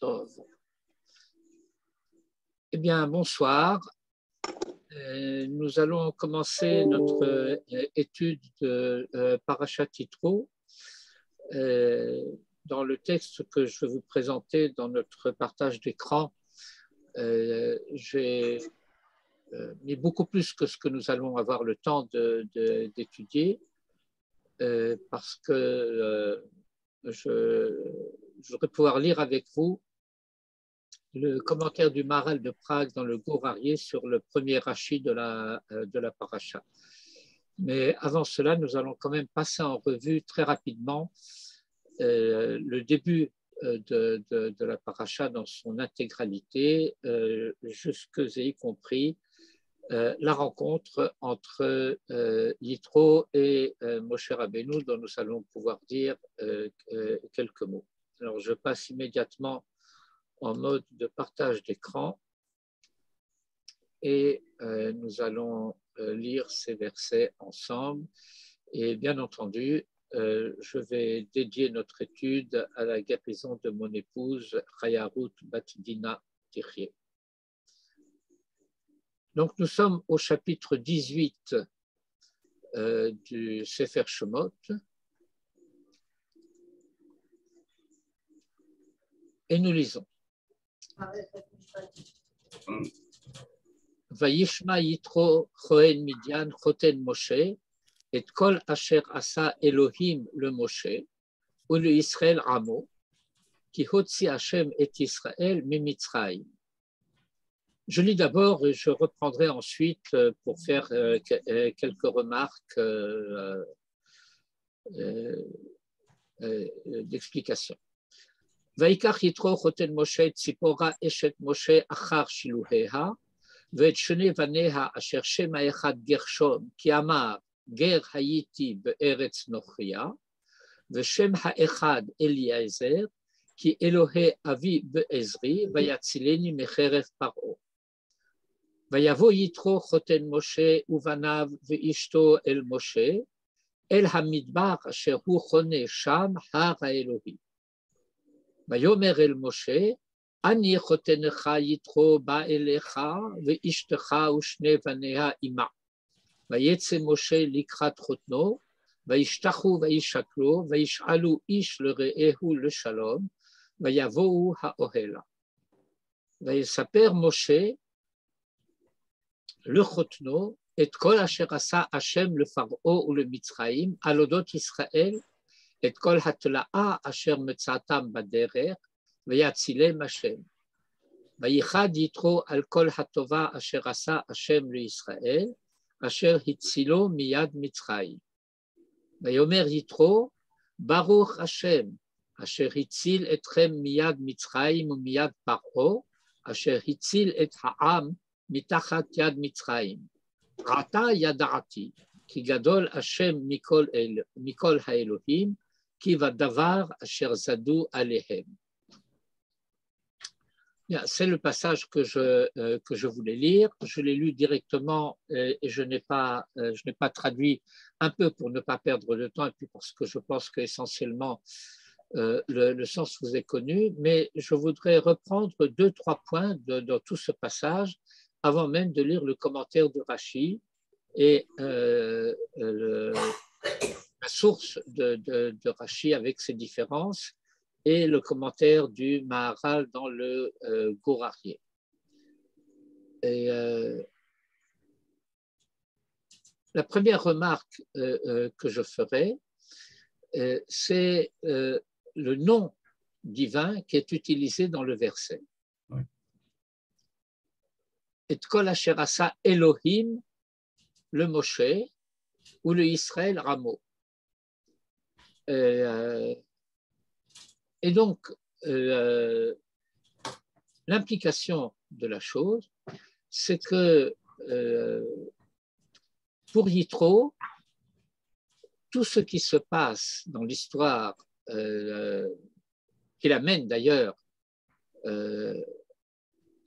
Eh bien, bonsoir. Nous allons commencer notre étude de Parashat Yitro dans le texte que je vais vous présenter dans notre partage d'écran. J'ai mis beaucoup plus que ce que nous allons avoir le temps d'étudier parce que je voudrais pouvoir lire avec vous le commentaire du Maharal de Prague dans le Gourarié sur le premier Rashi de la paracha. Mais avant cela, nous allons quand même passer en revue très rapidement le début de la paracha dans son intégralité, jusque et y compris la rencontre entre Yitro et Moshe Rabbeinu, dont nous allons pouvoir dire quelques mots. Alors, je passe immédiatement en mode de partage d'écran et nous allons lire ces versets ensemble. Et bien entendu, je vais dédier notre étude à la guérison de mon épouse Chayarut Bat Dina Tichye. Donc nous sommes au chapitre 18 du Sefer Shemot et nous lisons. Vayishma Yitro Chohen Midian Choten Moshe et Kol Asher Asa Elohim le Moshe ou le Israël Amo qui Hotzi Hashem et Israël Mimitzraïm. Je lis d'abord et je reprendrai ensuite pour faire quelques remarques d'explication. ויקח יתרו חותן משה את ציפורה אשת משה אחר שילוהיה ואת שני בניה אשר שם האחד גרשון כי אמר גר הייתי בארץ נוכריה ושם האחד אליעזר כי אלוהי אבי בעזרי ויצילני מחרב פרעה. ויבוא יתרו חותן משה ובניו ואשתו אל משה אל המדבר אשר הוא חונה שם הר האלוהים. ויאמר אל משה, אני חותנך יתרו בא אליך ואשתך ושני בניה עמה. ויצא משה לקחת חותנו, וישתחו וישקלו, וישאלו איש לרעהו לשלום, ויבואו האוהלה. ויספר משה לחותנו את כל אשר עשה השם לפרעה ולמצרים על אודות ישראל, את כל התלאה אשר מצאתם בדרך, ויצילם השם. וייחד יתרו על כל הטובה אשר עשה השם לישראל, אשר הצילו מיד מצרים. ויאמר יתרו, ברוך השם, אשר הציל אתכם מיד מצרים ומיד פרעה, אשר הציל את העם מתחת יד מצרים. עתה ידעתי, כי גדול השם מכל האלוהים, כי בדבר אשר זדו עליהם. C'est le passage que je voulais lire. Je l'ai lu directement et je n'ai pas traduit, un peu pour ne pas perdre de temps et puis parce que je pense qu'essentiellement le sens vous est connu, mais je voudrais reprendre 2-3 points dans tout ce passage avant même de lire le commentaire de Rashi et la source de Rashi avec ses différences et le commentaire du Maharal dans le Gourarié. Et la première remarque que je ferai, c'est le nom divin qui est utilisé dans le verset. Oui. Et Kol Asher Asa Elohim le Moshe ou le Israël Ramo. Et donc, l'implication de la chose, c'est que pour Yitro, tout ce qui se passe dans l'histoire, qui l'amène d'ailleurs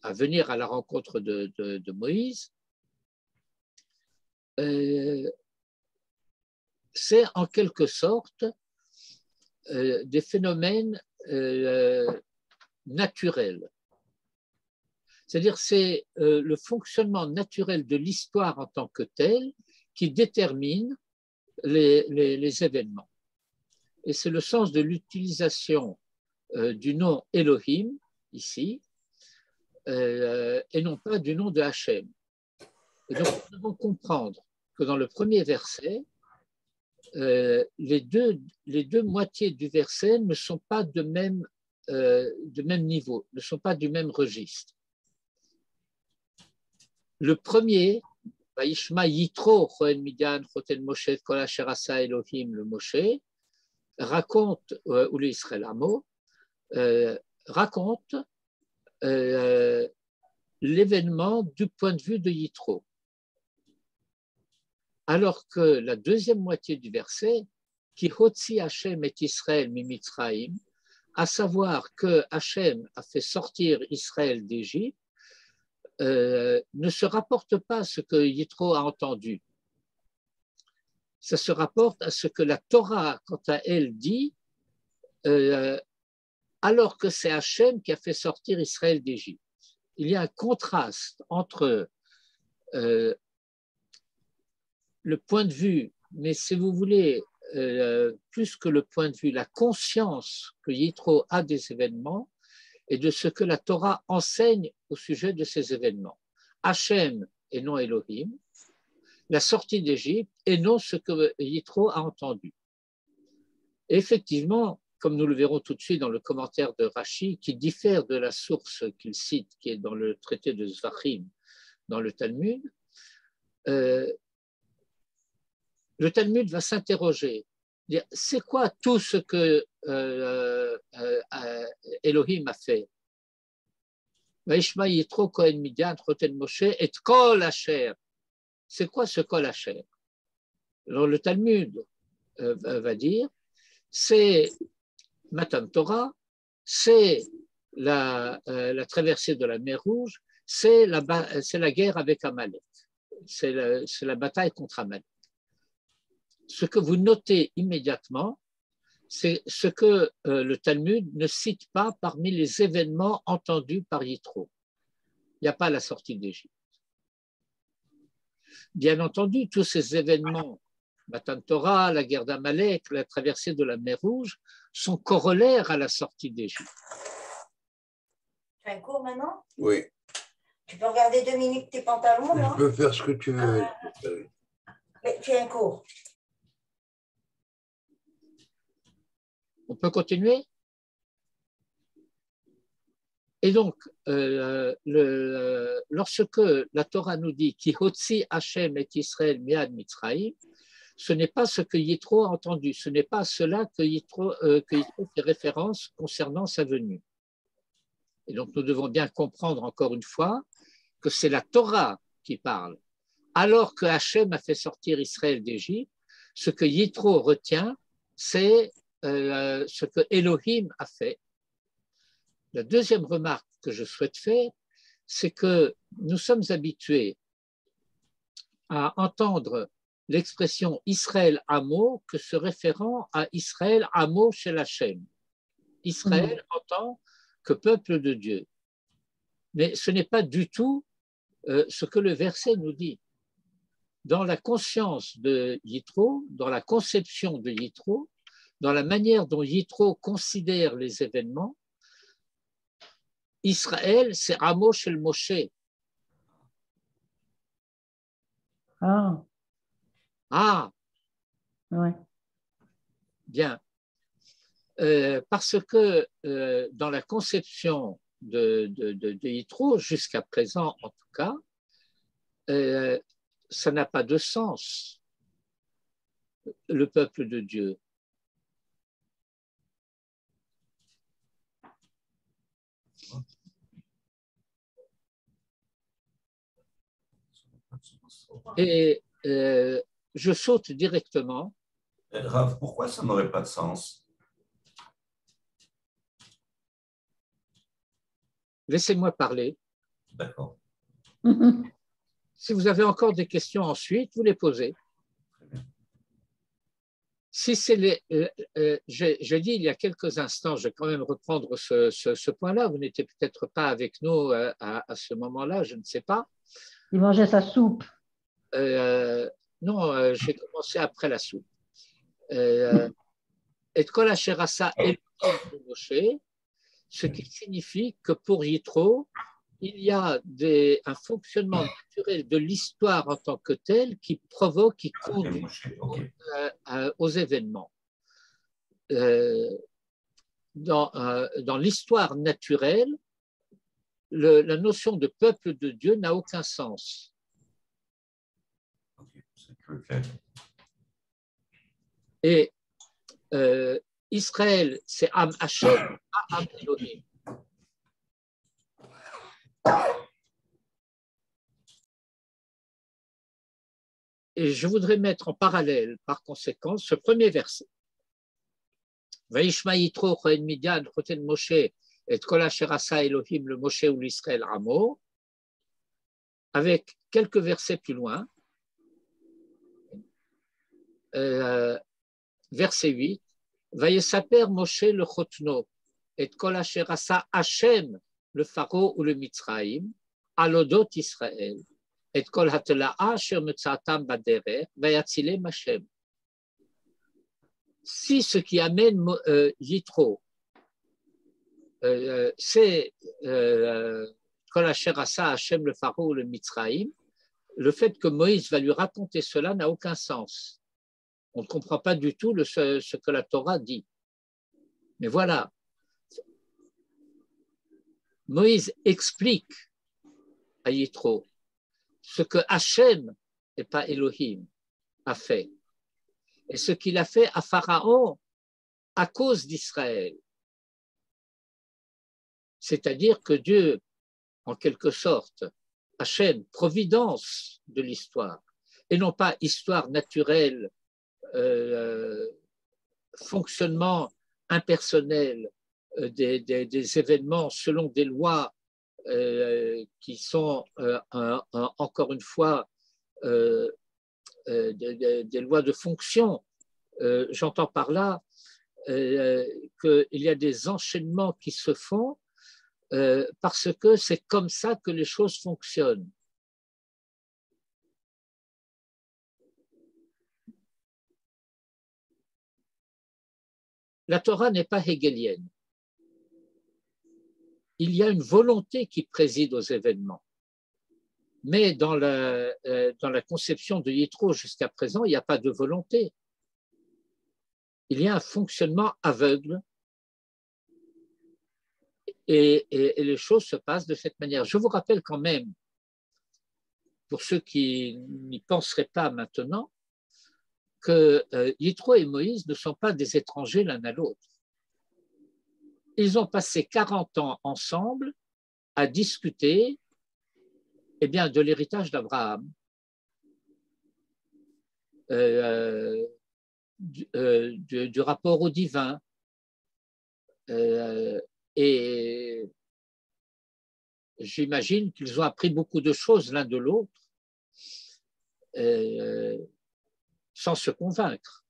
à venir à la rencontre de Moïse, c'est en quelque sorte des phénomènes naturel. C'est-à-dire c'est le fonctionnement naturel de l'histoire en tant que tel qui détermine les événements. Et c'est le sens de l'utilisation du nom Elohim, ici, et non pas du nom de Hachem. Et donc, nous devons comprendre que dans le premier verset, les deux moitiés du verset ne sont pas de même niveau, ne sont pas du même registre. Le premier, Vaishma Yitro, Choen Midian, Choten Moshe, Kol Asher Asa Elohim, le Moshe, raconte, ou l'Israël Amo, raconte l'événement du point de vue de Yitro. Alors que la deuxième moitié du verset, qui Hotzi Hashem et Israël mimitzraïm, à savoir que Hashem a fait sortir Israël d'Égypte, ne se rapporte pas à ce que Yitro a entendu. Ça se rapporte à ce que la Torah, quant à elle, dit, alors que c'est Hashem qui a fait sortir Israël d'Égypte. Il y a un contraste entre le point de vue, mais si vous voulez, plus que le point de vue, la conscience que Yitro a des événements et de ce que la Torah enseigne au sujet de ces événements. Hachem et non Elohim, la sortie d'Égypte et non ce que Yitro a entendu. Et effectivement, comme nous le verrons tout de suite dans le commentaire de Rashi, qui diffère de la source qu'il cite, qui est dans le traité de Zvachim, dans le Talmud, le Talmud va s'interroger. C'est quoi tout ce que Elohim a fait? Vaishma Yitro Kohen Midian Choten Moshe et Kol Asher. C'est quoi ce Kol Asher? Alors le Talmud va dire, c'est Matan Torah, c'est la traversée de la mer Rouge, c'est la guerre avec Amalek, c'est la bataille contre Amalek. Ce que vous notez immédiatement, c'est ce que le Talmud ne cite pas parmi les événements entendus par Yitro. Il n'y a pas la sortie d'Égypte. Bien entendu, tous ces événements, Matan Torah, la guerre d'Amalek, la traversée de la mer Rouge, sont corollaires à la sortie d'Égypte. Tu as un cours maintenant? Oui. Tu peux regarder 2 minutes tes pantalons, là? Tu peux faire ce que tu veux. Mais tu as un cours. On peut continuer? Et donc, lorsque la Torah nous dit « Ki hotzi Hashem et Israël miad Mitzraïm », ce n'est pas ce que Yitro a entendu, ce n'est pas à cela que Yitro fait référence concernant sa venue. Et donc, nous devons bien comprendre encore une fois que c'est la Torah qui parle. Alors que Hashem a fait sortir Israël d'Égypte, ce que Yitro retient, c'est ce que Elohim a fait. La deuxième remarque que je souhaite faire, c'est que nous sommes habitués à entendre l'expression Israël Amo que se référant à Israël Amo shel Hashem. Israël en tant que peuple de Dieu. Mais ce n'est pas du tout ce que le verset nous dit. Dans la conscience de Yitro, dans la conception de Yitro, dans la manière dont Yitro considère les événements, Israël, c'est Amo shel Moshe. Ah, Ah, ouais. bien. Parce que dans la conception de Yitro, jusqu'à présent en tout cas, ça n'a pas de sens, le peuple de Dieu. Et je saute directement. Rav, pourquoi ça n'aurait pas de sens? Laissez-moi parler. D'accord. Si vous avez encore des questions ensuite, vous les posez. Si c'est j'ai dit il y a quelques instants, je vais quand même reprendre ce point-là. Vous n'étiez peut-être pas avec nous à ce moment-là, je ne sais pas. Il mangeait sa soupe. Non, j'ai commencé après la soupe. Et kol asher asa Elohim Moshe, ce qui signifie que pour Yitro, il y a un fonctionnement naturel de l'histoire en tant que tel qui provoque, qui conduit aux événements. Dans l'histoire naturelle, la notion de peuple de Dieu n'a aucun sens. Et Israël, c'est Am Hashem, pas Am Elohim. Et je voudrais mettre en parallèle, par conséquent, ce premier verset. Vaishma Yitro Choen Midian Choten Moshe et Kol Asher Asa Elohim le Moshe ou l'Israël Amo, avec quelques versets plus loin, verset 8, Vayesaper Moshe le Chotno et Kol Asher Asa Hashem le Pharaon ou le Mitzraïm, Alodot Israël. Et kol hatela'a asher metzatam baderech vayatzilem Hashem. Si ce qui amène Yitro, c'est kol asher asa Hashem le Pharaon le Mitzraïm, le fait que Moïse va lui raconter cela n'a aucun sens. On ne comprend pas du tout ce que la Torah dit. Mais voilà, Moïse explique à Yitro ce que Hachem, et pas Elohim, a fait. Et ce qu'il a fait à Pharaon à cause d'Israël. C'est-à-dire que Dieu, en quelque sorte, Hachem, providence de l'histoire, et non pas histoire naturelle, fonctionnement impersonnel des événements selon des lois qui sont encore une fois des lois de fonction. J'entends par là qu'il y a des enchaînements qui se font parce que c'est comme ça que les choses fonctionnent. La Torah n'est pas hégélienne. Il y a une volonté qui préside aux événements. Mais dans la conception de Yitro jusqu'à présent, il n'y a pas de volonté. Il y a un fonctionnement aveugle et les choses se passent de cette manière. Je vous rappelle quand même, pour ceux qui n'y penseraient pas maintenant, que Yitro et Moïse ne sont pas des étrangers l'un à l'autre. Ils ont passé 40 ans ensemble à discuter de l'héritage d'Abraham, du rapport au divin. Et j'imagine qu'ils ont appris beaucoup de choses l'un de l'autre sans se convaincre.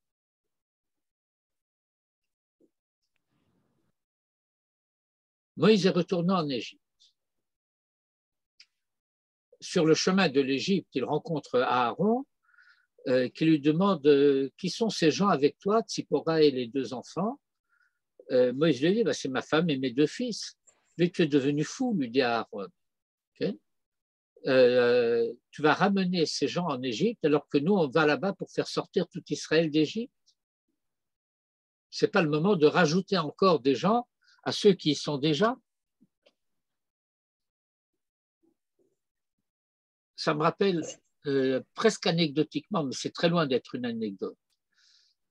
Moïse est retourné en Égypte. Sur le chemin de l'Égypte, il rencontre Aaron qui lui demande qui sont ces gens avec toi, Tzipora et les 2 enfants. Moïse lui dit c'est ma femme et mes 2 fils. Mais tu es devenu fou, lui dit Aaron. Okay? Tu vas ramener ces gens en Égypte alors que nous, on va là-bas pour faire sortir tout Israël d'Égypte. Ce n'est pas le moment de rajouter encore des gens à ceux qui y sont déjà. Ça me rappelle presque anecdotiquement, mais c'est très loin d'être une anecdote,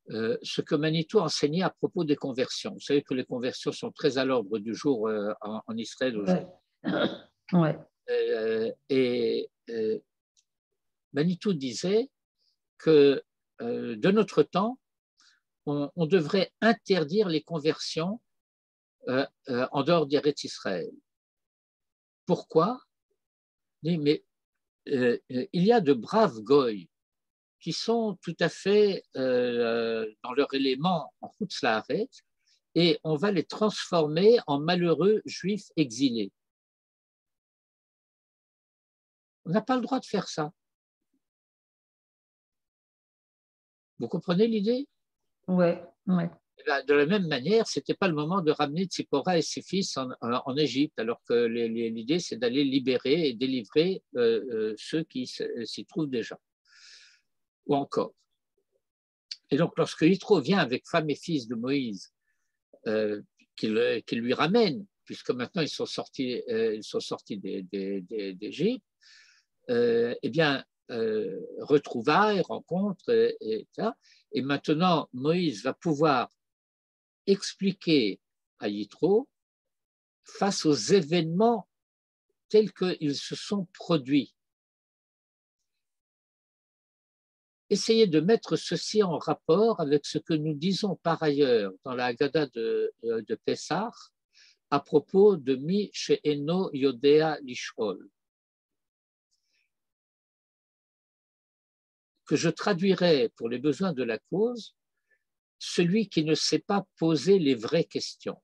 ce que Manitou enseignait à propos des conversions. Vous savez que les conversions sont très à l'ordre du jour en Israël aujourd'hui. Ouais. Manitou disait que de notre temps, on devrait interdire les conversions en dehors d'Eretz Israël. Pourquoi? Mais il y a de braves goïs qui sont tout à fait dans leur élément en Chutz La'aretz, et on va les transformer en malheureux juifs exilés. On n'a pas le droit de faire ça. Vous comprenez l'idée? Oui, oui. De la même manière, ce n'était pas le moment de ramener Tzipora et ses fils en Égypte, alors que l'idée, c'est d'aller libérer et délivrer ceux qui s'y trouvent déjà. Ou encore. Et donc, lorsque Yitro vient avec femme et fils de Moïse, qu'il lui ramène, puisque maintenant ils sont sortis d'Égypte, eh bien, retrouvailles, rencontres, et maintenant Moïse va pouvoir expliquer à Yitro face aux événements tels qu'ils se sont produits. Essayez de mettre ceci en rapport avec ce que nous disons par ailleurs dans la Haggadah de Pessah à propos de Mi she'eno yodea lish'ol, que je traduirai pour les besoins de la cause, celui qui ne sait pas poser les vraies questions.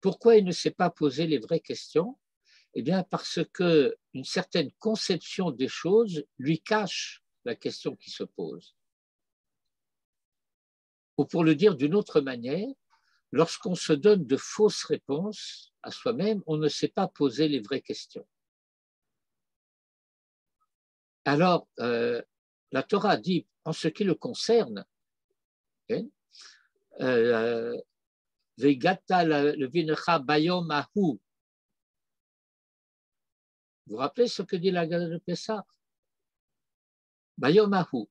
Pourquoi il ne sait pas poser les vraies questions? Eh bien, parce qu'une certaine conception des choses lui cache la question qui se pose. Ou pour le dire d'une autre manière, lorsqu'on se donne de fausses réponses à soi-même, on ne sait pas poser les vraies questions. Alors, la Torah dit, en ce qui le concerne, Vegata levinecha bayom ahu. Vous vous rappelez ce que dit la Haggadah de Pessah? Bayom ahu.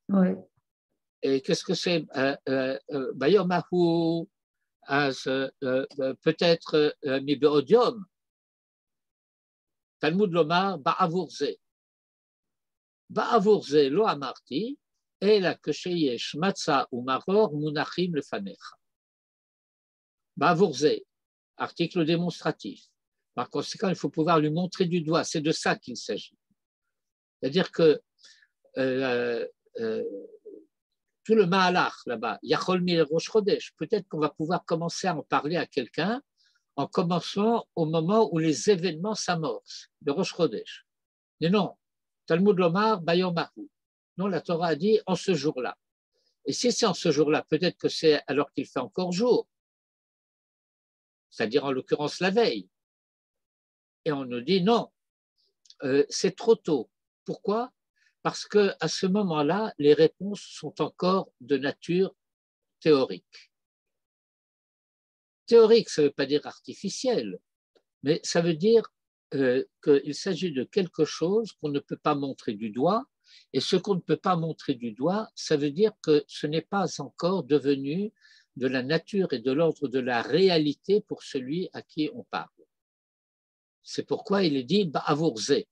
Oui. Et qu'est-ce que c'est Bayom ahu? Peut-être mi beodium. Talmud lomar ba'avurze. Ba'avurze lo amarti. Et la ksheyesh matzah ou maror munachim lefanecha. Ba'avurze, article démonstratif. Par conséquent, il faut pouvoir lui montrer du doigt. C'est de ça qu'il s'agit. C'est-à-dire que tout le ma'alach là-bas, Yachol mi rosh chodesh, peut-être qu'on va pouvoir commencer à en parler à quelqu'un en commençant au moment où les événements s'amorcent, le rosh chodesh. Mais non, Talmud lomar bayom ahu. Non, la Torah a dit en ce jour-là. Et si c'est en ce jour-là, peut-être que c'est alors qu'il fait encore jour, c'est-à-dire en l'occurrence la veille. Et on nous dit non, c'est trop tôt. Pourquoi? Parce qu'à ce moment-là, les réponses sont encore de nature théorique. Théorique, ça ne veut pas dire artificiel, mais ça veut dire qu'il s'agit de quelque chose qu'on ne peut pas montrer du doigt, et ce qu'on ne peut pas montrer du doigt, ça veut dire que ce n'est pas encore devenu de la nature et de l'ordre de la réalité pour celui à qui on parle. C'est pourquoi il est dit ba'avurze.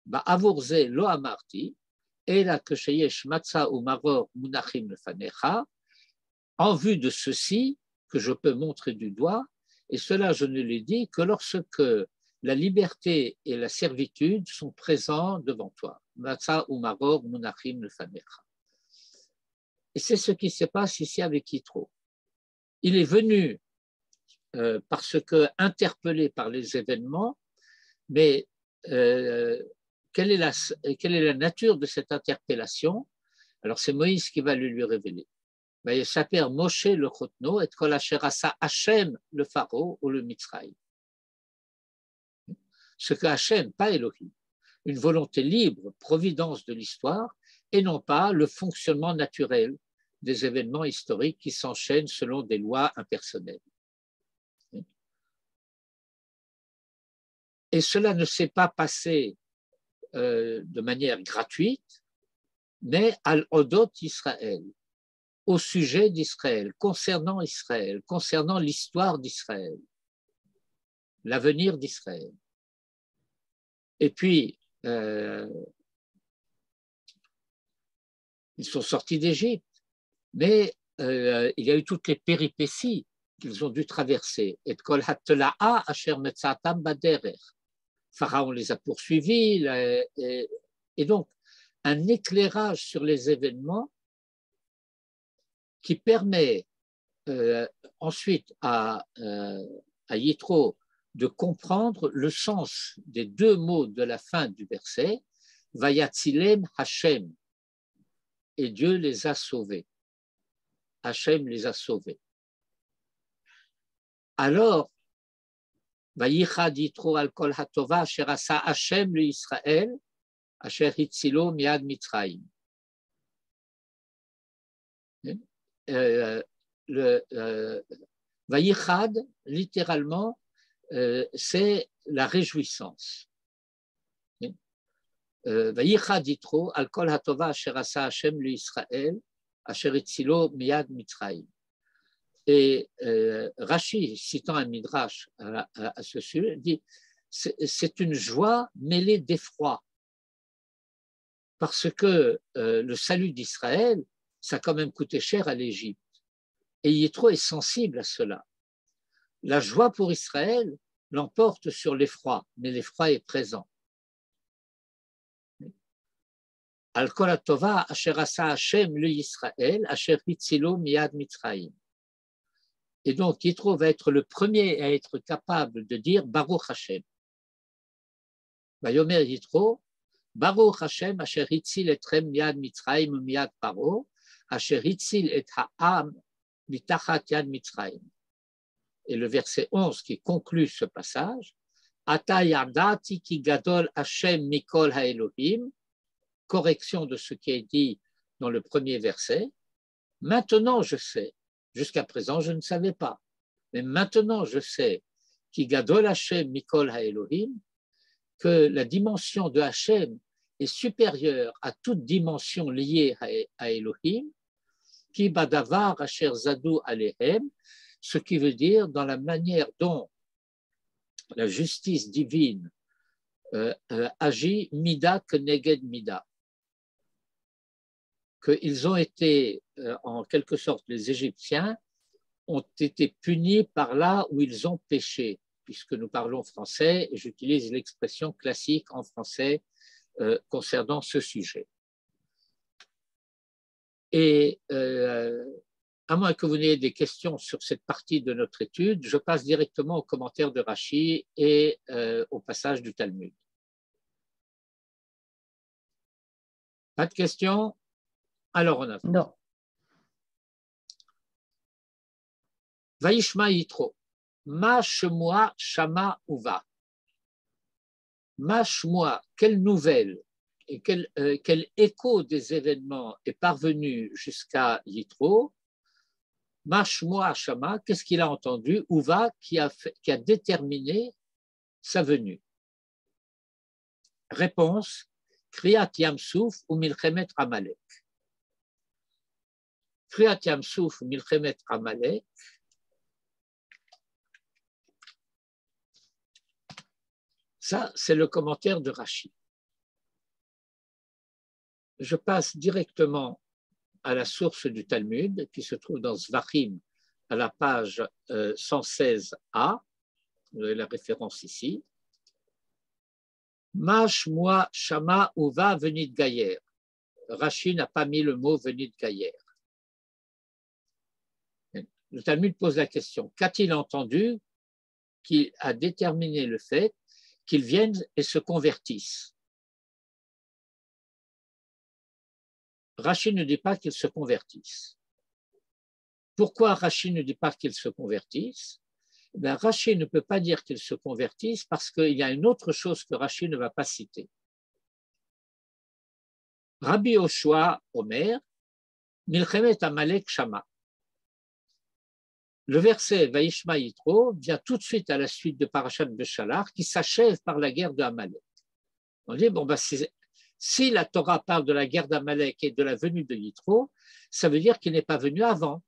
Ba'avurze lo amarti, ela ksheyesh matzah ou maror munachim lefanecha, en vue de ceci que je peux montrer du doigt, et cela je ne l'ai dit que lorsque la liberté et la servitude sont présents devant toi. Matzah ou maror munachim lefanecha. Et c'est ce qui se passe ici avec Yitro. Il est venu parce que interpellé par les événements, mais quelle est la nature de cette interpellation? Alors c'est Moïse qui va le lui révéler. Il s'appelle Moshe le Chotno et Kol asher asa Hachem le Pharaon ou le Mitzraï. Ce que Hachem, pas Elohim, une volonté libre, providence de l'histoire, et non pas le fonctionnement naturel des événements historiques qui s'enchaînent selon des lois impersonnelles. Et cela ne s'est pas passé de manière gratuite, mais al-Odot Israël, au sujet d'Israël, concernant l'histoire d'Israël, l'avenir d'Israël. Et puis, ils sont sortis d'Égypte, mais il y a eu toutes les péripéties qu'ils ont dû traverser. Et kol hatela'a asher metzatam baderer. Pharaon les a poursuivis, et donc un éclairage sur les événements qui permet ensuite à Yitro de comprendre le sens des deux mots de la fin du verset, Vayatzilem Hashem, et Dieu les a sauvés. Hashem les a sauvés. Alors, Vayichad Yitro al kol hatova asher asa Hashem le Israël, asher hitzilo miad Mitzrayim. Vayichad, littéralement, c'est la réjouissance. Vayichad Yitro al kol hatova asher asa Hashem le Israël, asher hitzilo miad Mitzrayim. Et Rashi, citant un midrash à ce sujet, dit c'est une joie mêlée d'effroi, parce que le salut d'Israël, ça a quand même coûté cher à l'Égypte. Et Yitro est sensible à cela. La joie pour Israël l'emporte sur l'effroi, mais l'effroi est présent. Al kol hatova asher asa Hashem le Yisraël, asher hitzilo miad Mitzrayim. Et donc, Yitro va être le premier à être capable de dire Baruch Hashem. Vayomer Yitro, Baruch Hashem, asher hitzil etrem miad Mitzrayim miad Paro, asher hitzil et ha'am mitachat yad Mitzrayim. Et le verset 11 qui conclut ce passage, Ata yadati ki gadol Hashem mikol ha'elohim, correction de ce qui est dit dans le premier verset. Maintenant, je sais. Jusqu'à présent, je ne savais pas. Mais maintenant, je sais qui gadol Hashem mikol ha'elohim, que la dimension de Hashem est supérieure à toute dimension liée à Elohim, qui badavar asher zadu alehem, ce qui veut dire dans la manière dont la justice divine agit mida keneged mida. Qu'ils ont été, en quelque sorte, les Égyptiens ont été punis par là où ils ont péché, puisque nous parlons français, et j'utilise l'expression classique en français concernant ce sujet. Et à moins que vous n'ayez des questions sur cette partie de notre étude, je passe directement aux commentaires de Rashi et au passage du Talmud. Pas de questions? Alors on avance. Non. Vaishma Yitro. Ma shemua shama uva. Ma shemua, quelle nouvelle et quel écho des événements est parvenu jusqu'à Yitro. Ma shemua shama, qu'est-ce qu'il a entendu? Uva, qui a déterminé sa venue. Réponse, Kriyat Yamsouf ou Milchemet Amalek. Kriyat Yamsouf ou Milchemet Amalek, ça, c'est le commentaire de Rashi. Je passe directement à la source du Talmud qui se trouve dans Zvachim à la page 116a. Vous avez la référence ici. Mash, moi, Shama, Uva, Venit Gaïer. Rashi n'a pas mis le mot Venit Gaïer. Le Talmud pose la question, qu'a-t-il entendu qui a déterminé le fait qu'ils viennent et se convertissent? Rashi ne dit pas qu'ils se convertissent. Pourquoi Rashi ne dit pas qu'ils se convertissent? Ben, Rashi ne peut pas dire qu'ils se convertissent parce qu'il y a une autre chose que Rashi ne va pas citer. Rabbi Yoshua Omer, Milchemet Amalek Shama. Le verset Vaishma Yitro vient tout de suite à la suite de Parashat Beshalach qui s'achève par la guerre de Amalek. On dit, bon, ben, si la Torah parle de la guerre d'Amalek et de la venue de Yitro, ça veut dire qu'il n'est pas venu avant.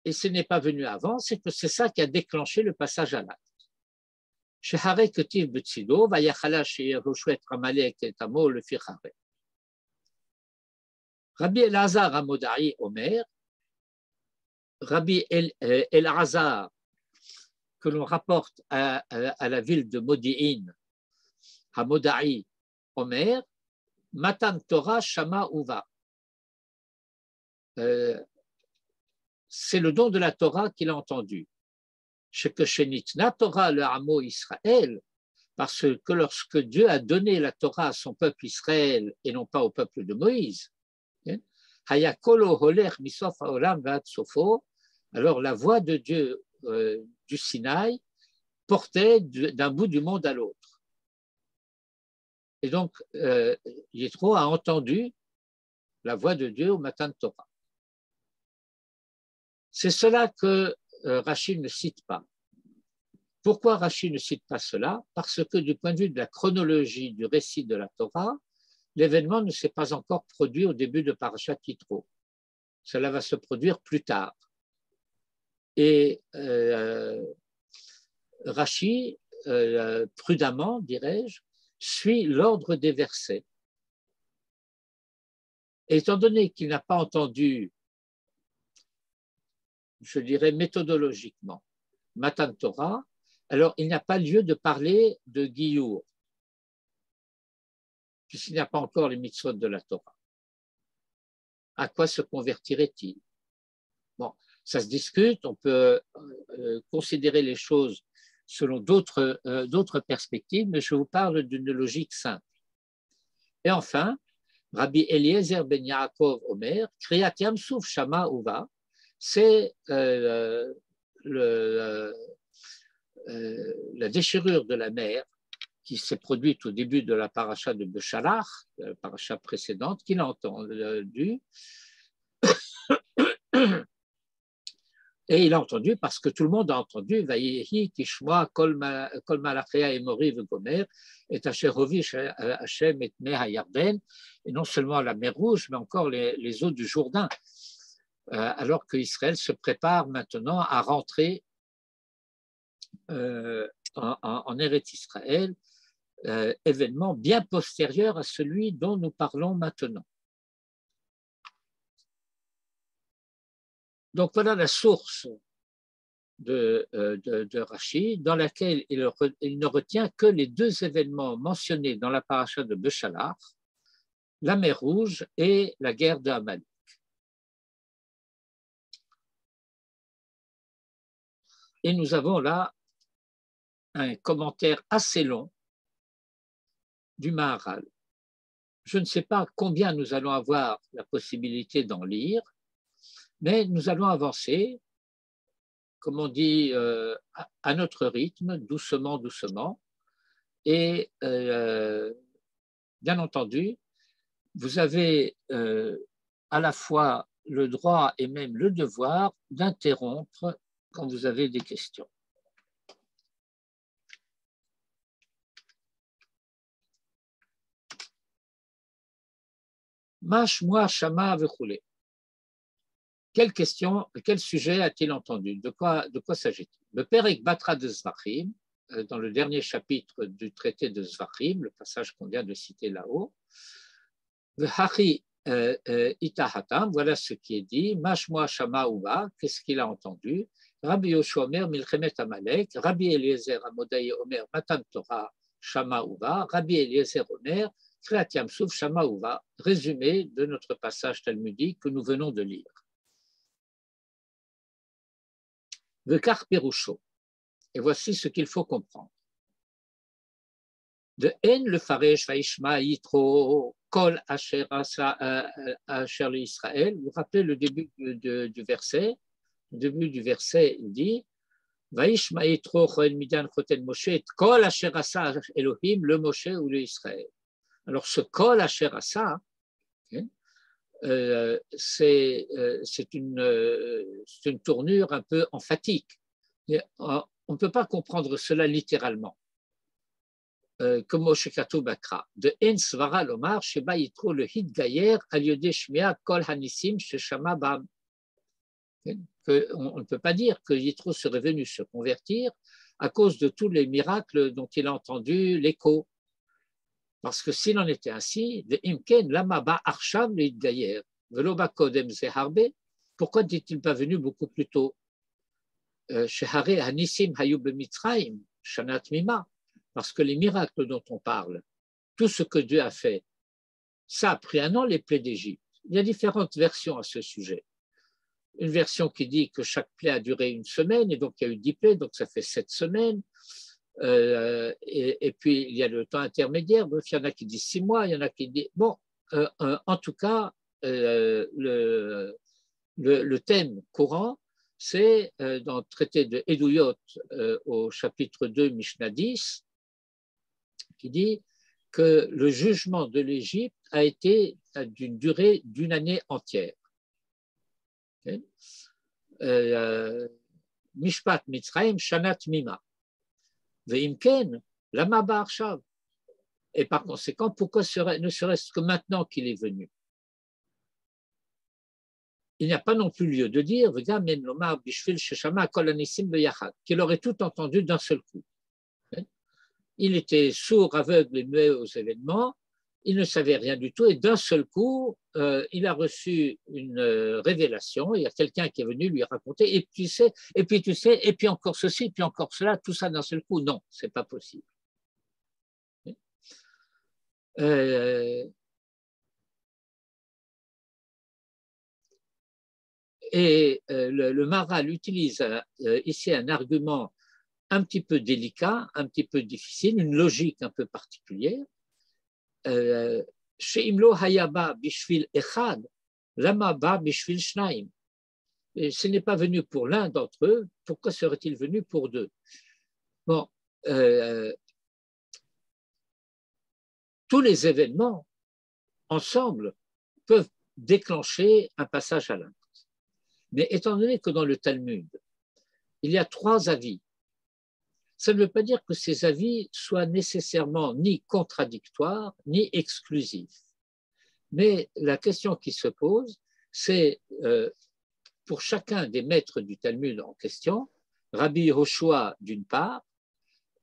Et s'il n'est pas venu avant, c'est que c'est ça qui a déclenché le passage à l'acte. Shehare ketiv betzido, vayachala sheyehoshua et Amalek et amo le fichare. Rabbi Elazar Amodai Omer, Rabbi Elazar, que l'on rapporte à la ville de Modi'in, à Modai Omer, Matan Torah Shama Uva. C'est le don de la Torah qu'il a entendu. Shekeshenitna Torah le Hamo Israël, parce que lorsque Dieu a donné la Torah à son peuple Israël et non pas au peuple de Moïse, Hayakolo Holer Misof Haolam Vat Sofo, alors la voix de Dieu du Sinaï portait d'un bout du monde à l'autre. Et donc, Yitro a entendu la voix de Dieu au matin de Torah. C'est cela que Rashi ne cite pas. Pourquoi Rashi ne cite pas cela? Parce que du point de vue de la chronologie du récit de la Torah, l'événement ne s'est pas encore produit au début de Parashat Yitro. Cela va se produire plus tard. Et Rashi, prudemment, dirais-je, suit l'ordre des versets. Et étant donné qu'il n'a pas entendu, je dirais méthodologiquement, Matan Torah, alors il n'y a pas lieu de parler de Giyur, puisqu'il n'y a pas encore les mitzvot de la Torah. À quoi se convertirait-il? Bon, ça se discute, on peut considérer les choses selon d'autres perspectives, mais je vous parle d'une logique simple. Et enfin, Rabbi Eliezer ben Yaakov Omer, Kriyat Yamsuf Shama Uva, c'est la déchirure de la mer qui s'est produite au début de la paracha de Beshalach, la paracha précédente, qu'il a entendu. Et il a entendu parce que tout le monde a entendu Vayehi Tishma Kol Malachia et Moriv Gomer et Asherovish Hashem et Meh Yarden, et non seulement la mer Rouge, mais encore les eaux du Jourdain, alors qu'Israël se prépare maintenant à rentrer en Eretz Israël, événement bien postérieur à celui dont nous parlons maintenant. Donc voilà la source de Rashi, dans laquelle il ne retient que les deux événements mentionnés dans la paracha de Beshalach, la mer Rouge et la guerre de Amalek. Et nous avons là un commentaire assez long du Maharal. Je ne sais pas combien nous allons avoir la possibilité d'en lire, mais nous allons avancer, comme on dit, à notre rythme, doucement, doucement. Et bien entendu, vous avez à la fois le droit et même le devoir d'interrompre quand vous avez des questions. Mashmoa Shama Vechule. Quelle question, quel sujet a-t-il entendu? De quoi s'agit-il? Le Perek Batra de Zvachim, dans le dernier chapitre du traité de Zvachim, le passage qu'on vient de citer là-haut, V'hachi itahatam, voilà ce qui est dit, Mashmoa Shama Uva, qu'est-ce qu'il a entendu? Rabbi Yoshua Omer Milchemet Amalek, Rabbi Eliezer Amodai Omer Matan Torah Shama Uva, Rabbi Eliezer Omer Kriyat Yamsuf Shama Uva, résumé de notre passage talmudique que nous venons de lire. Vekar Perusho. Et voici ce qu'il faut comprendre. De En le Faresh Vaishma Yitro Kol Asher Israël. Vous vous rappelez le début du verset? Le début du verset, il dit Vaishma Yitro Choel Midian Choten Moshe Kol Asher Asa Elohim le Moshe ou le Israël. Alors ce Kol Asher Asa, c'est une tournure un peu emphatique. On ne peut pas comprendre cela littéralement. Comme Moshe Katou Bakra. De En Svara Lomar, Sheba Yitro le Hid Gayer, Aliode Shmea Kol Hanissim, Sheshama Bam. On ne peut pas dire que Yitro serait venu se convertir à cause de tous les miracles dont il a entendu l'écho. Parce que s'il en était ainsi, de Imken Lama Ba Arshav le Hid Gayer, Veloba Kodem Zeharbe, pourquoi n'est-il pas venu beaucoup plus tôt? Shehare Hanissim Hayub Mitzrayim, Shanat Mima. Parce que les miracles dont on parle, tout ce que Dieu a fait Ça a pris 1 an, les plaies d'Égypte. Il y a différentes versions à ce sujet. Une version qui dit que chaque plaie a duré 1 semaine, et donc il y a eu 10 plaies, donc ça fait 7 semaines. Et puis il y a le temps intermédiaire, il y en a qui disent 6 mois, il y en a qui disent… Bon, en tout cas, le thème courant, c'est dans le traité de Edouyot au chapitre 2, Mishnah 10, qui dit que le jugement de l'Égypte a été d'une durée d'1 année entière. Okay. Mishpat Mitzrayim Shanat Mima. Veimken, Lama Ba'arshav. Et par conséquent, pourquoi ne serait-ce que maintenant qu'il est venu? Il n'y a pas non plus lieu de dire qu'il aurait tout entendu d'un seul coup. Il était sourd, aveugle et muet aux événements, il ne savait rien du tout et d'un seul coup, il a reçu une révélation, il y a quelqu'un qui est venu lui raconter et puis tu sais, et puis encore ceci, et puis encore cela, tout ça d'un seul coup. Non, ce n'est pas possible. Et le Maharal utilise ici un argument un petit peu délicat, un petit peu difficile, une logique un peu particulière. Sheimlo hayaba bishvil echad, lama ba bishvil shnaim. Et ce n'est pas venu pour l'un d'entre eux, pourquoi serait-il venu pour 2? Bon, tous les événements ensemble peuvent déclencher un passage à l'acte. Mais étant donné que dans le Talmud, il y a 3 avis, ça ne veut pas dire que ces avis soient nécessairement ni contradictoires, ni exclusifs. Mais la question qui se pose, c'est pour chacun des maîtres du Talmud en question, Rabbi Yehoshua d'une part,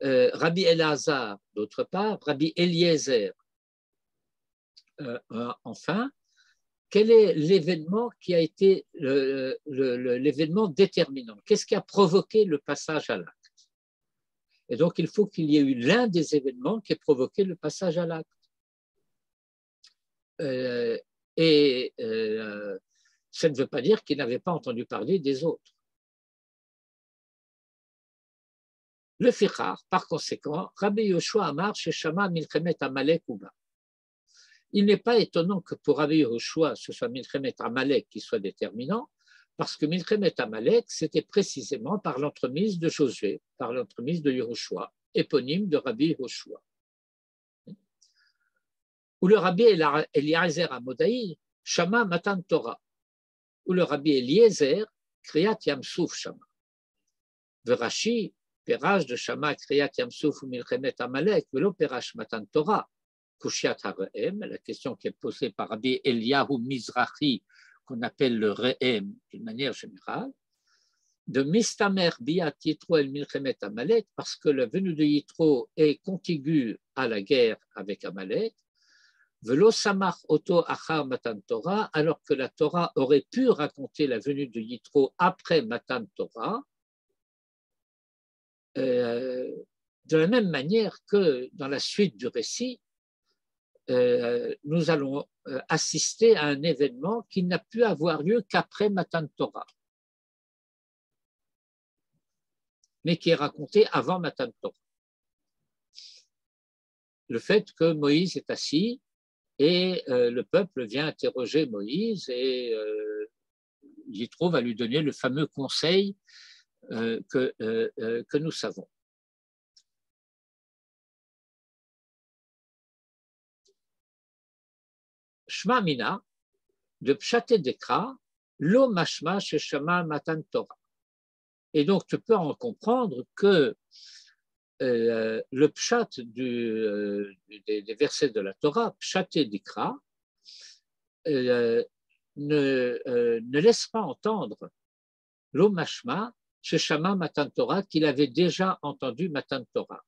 Rabbi Elazar d'autre part, Rabbi Eliezer enfin, quel est l'événement qui a été l'événement déterminant? Qu'est-ce qui a provoqué le passage à l'acte? Et donc, il faut qu'il y ait eu l'un des événements qui ait provoqué le passage à l'acte. Ça ne veut pas dire qu'il n'avait pas entendu parler des autres. Le Fichar, par conséquent, Rabbi Yoshua Amar Sheshama Milchemet Amalek Uba. Il n'est pas étonnant que pour Rabbi Yoshua, ce soit Milchemet Amalek qui soit déterminant, parce que Milchemet Amalek, c'était précisément par l'entremise de Josué, par l'entremise de Yehoshua, éponyme de Rabbi Yoshua. Ou le Rabbi Eliezer Amodaï, Shama Matan Torah. Ou le Rabbi Eliezer, Kriyat Yamsouf Shama. Verashi, Pérage de Shama, Kriyat Yamsouf ou Milchemet Amalek, velo Pérage Matan Torah. Kushiat HaRe'em, la question qui est posée par Rabbi Eliyahu Mizrahi, qu'on appelle le Re'em d'une manière générale, de Mistamer Biyat Yitro el Milchemet Amalek, parce que la venue de Yitro est contiguë à la guerre avec Amalek, Velo Samach Oto Achar Matan Torah, alors que la Torah aurait pu raconter la venue de Yitro après Matan Torah, de la même manière que dans la suite du récit, nous allons assister à un événement qui n'a pu avoir lieu qu'après Matan Torah, mais qui est raconté avant Matan Torah. Le fait que Moïse est assis et le peuple vient interroger Moïse et Yitro va lui donner le fameux conseil que nous savons. Shma Mina, de Pshaté Dekra, lo mashma sheshama matan Torah. Et donc, tu peux en comprendre que le pshat des versets de la Torah, Pshaté Dekra, ne laisse pas entendre lo mashma sheshama matan Torah, qu'il avait déjà entendu matan Torah.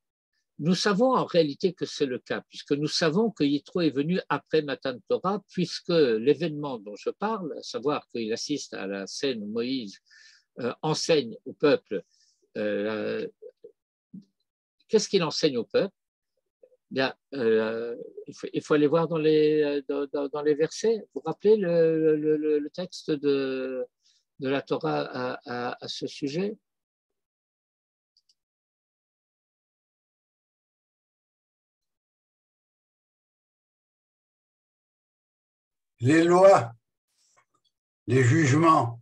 Nous savons en réalité que c'est le cas, puisque nous savons que Yitro est venu après Matan Torah, puisque l'événement dont je parle, à savoir qu'il assiste à la scène où Moïse enseigne au peuple, qu'est-ce qu'il enseigne au peuple? Bien, il faut aller voir dans dans les versets. Vous vous rappelez le texte de la Torah à ce sujet? Les lois, les jugements.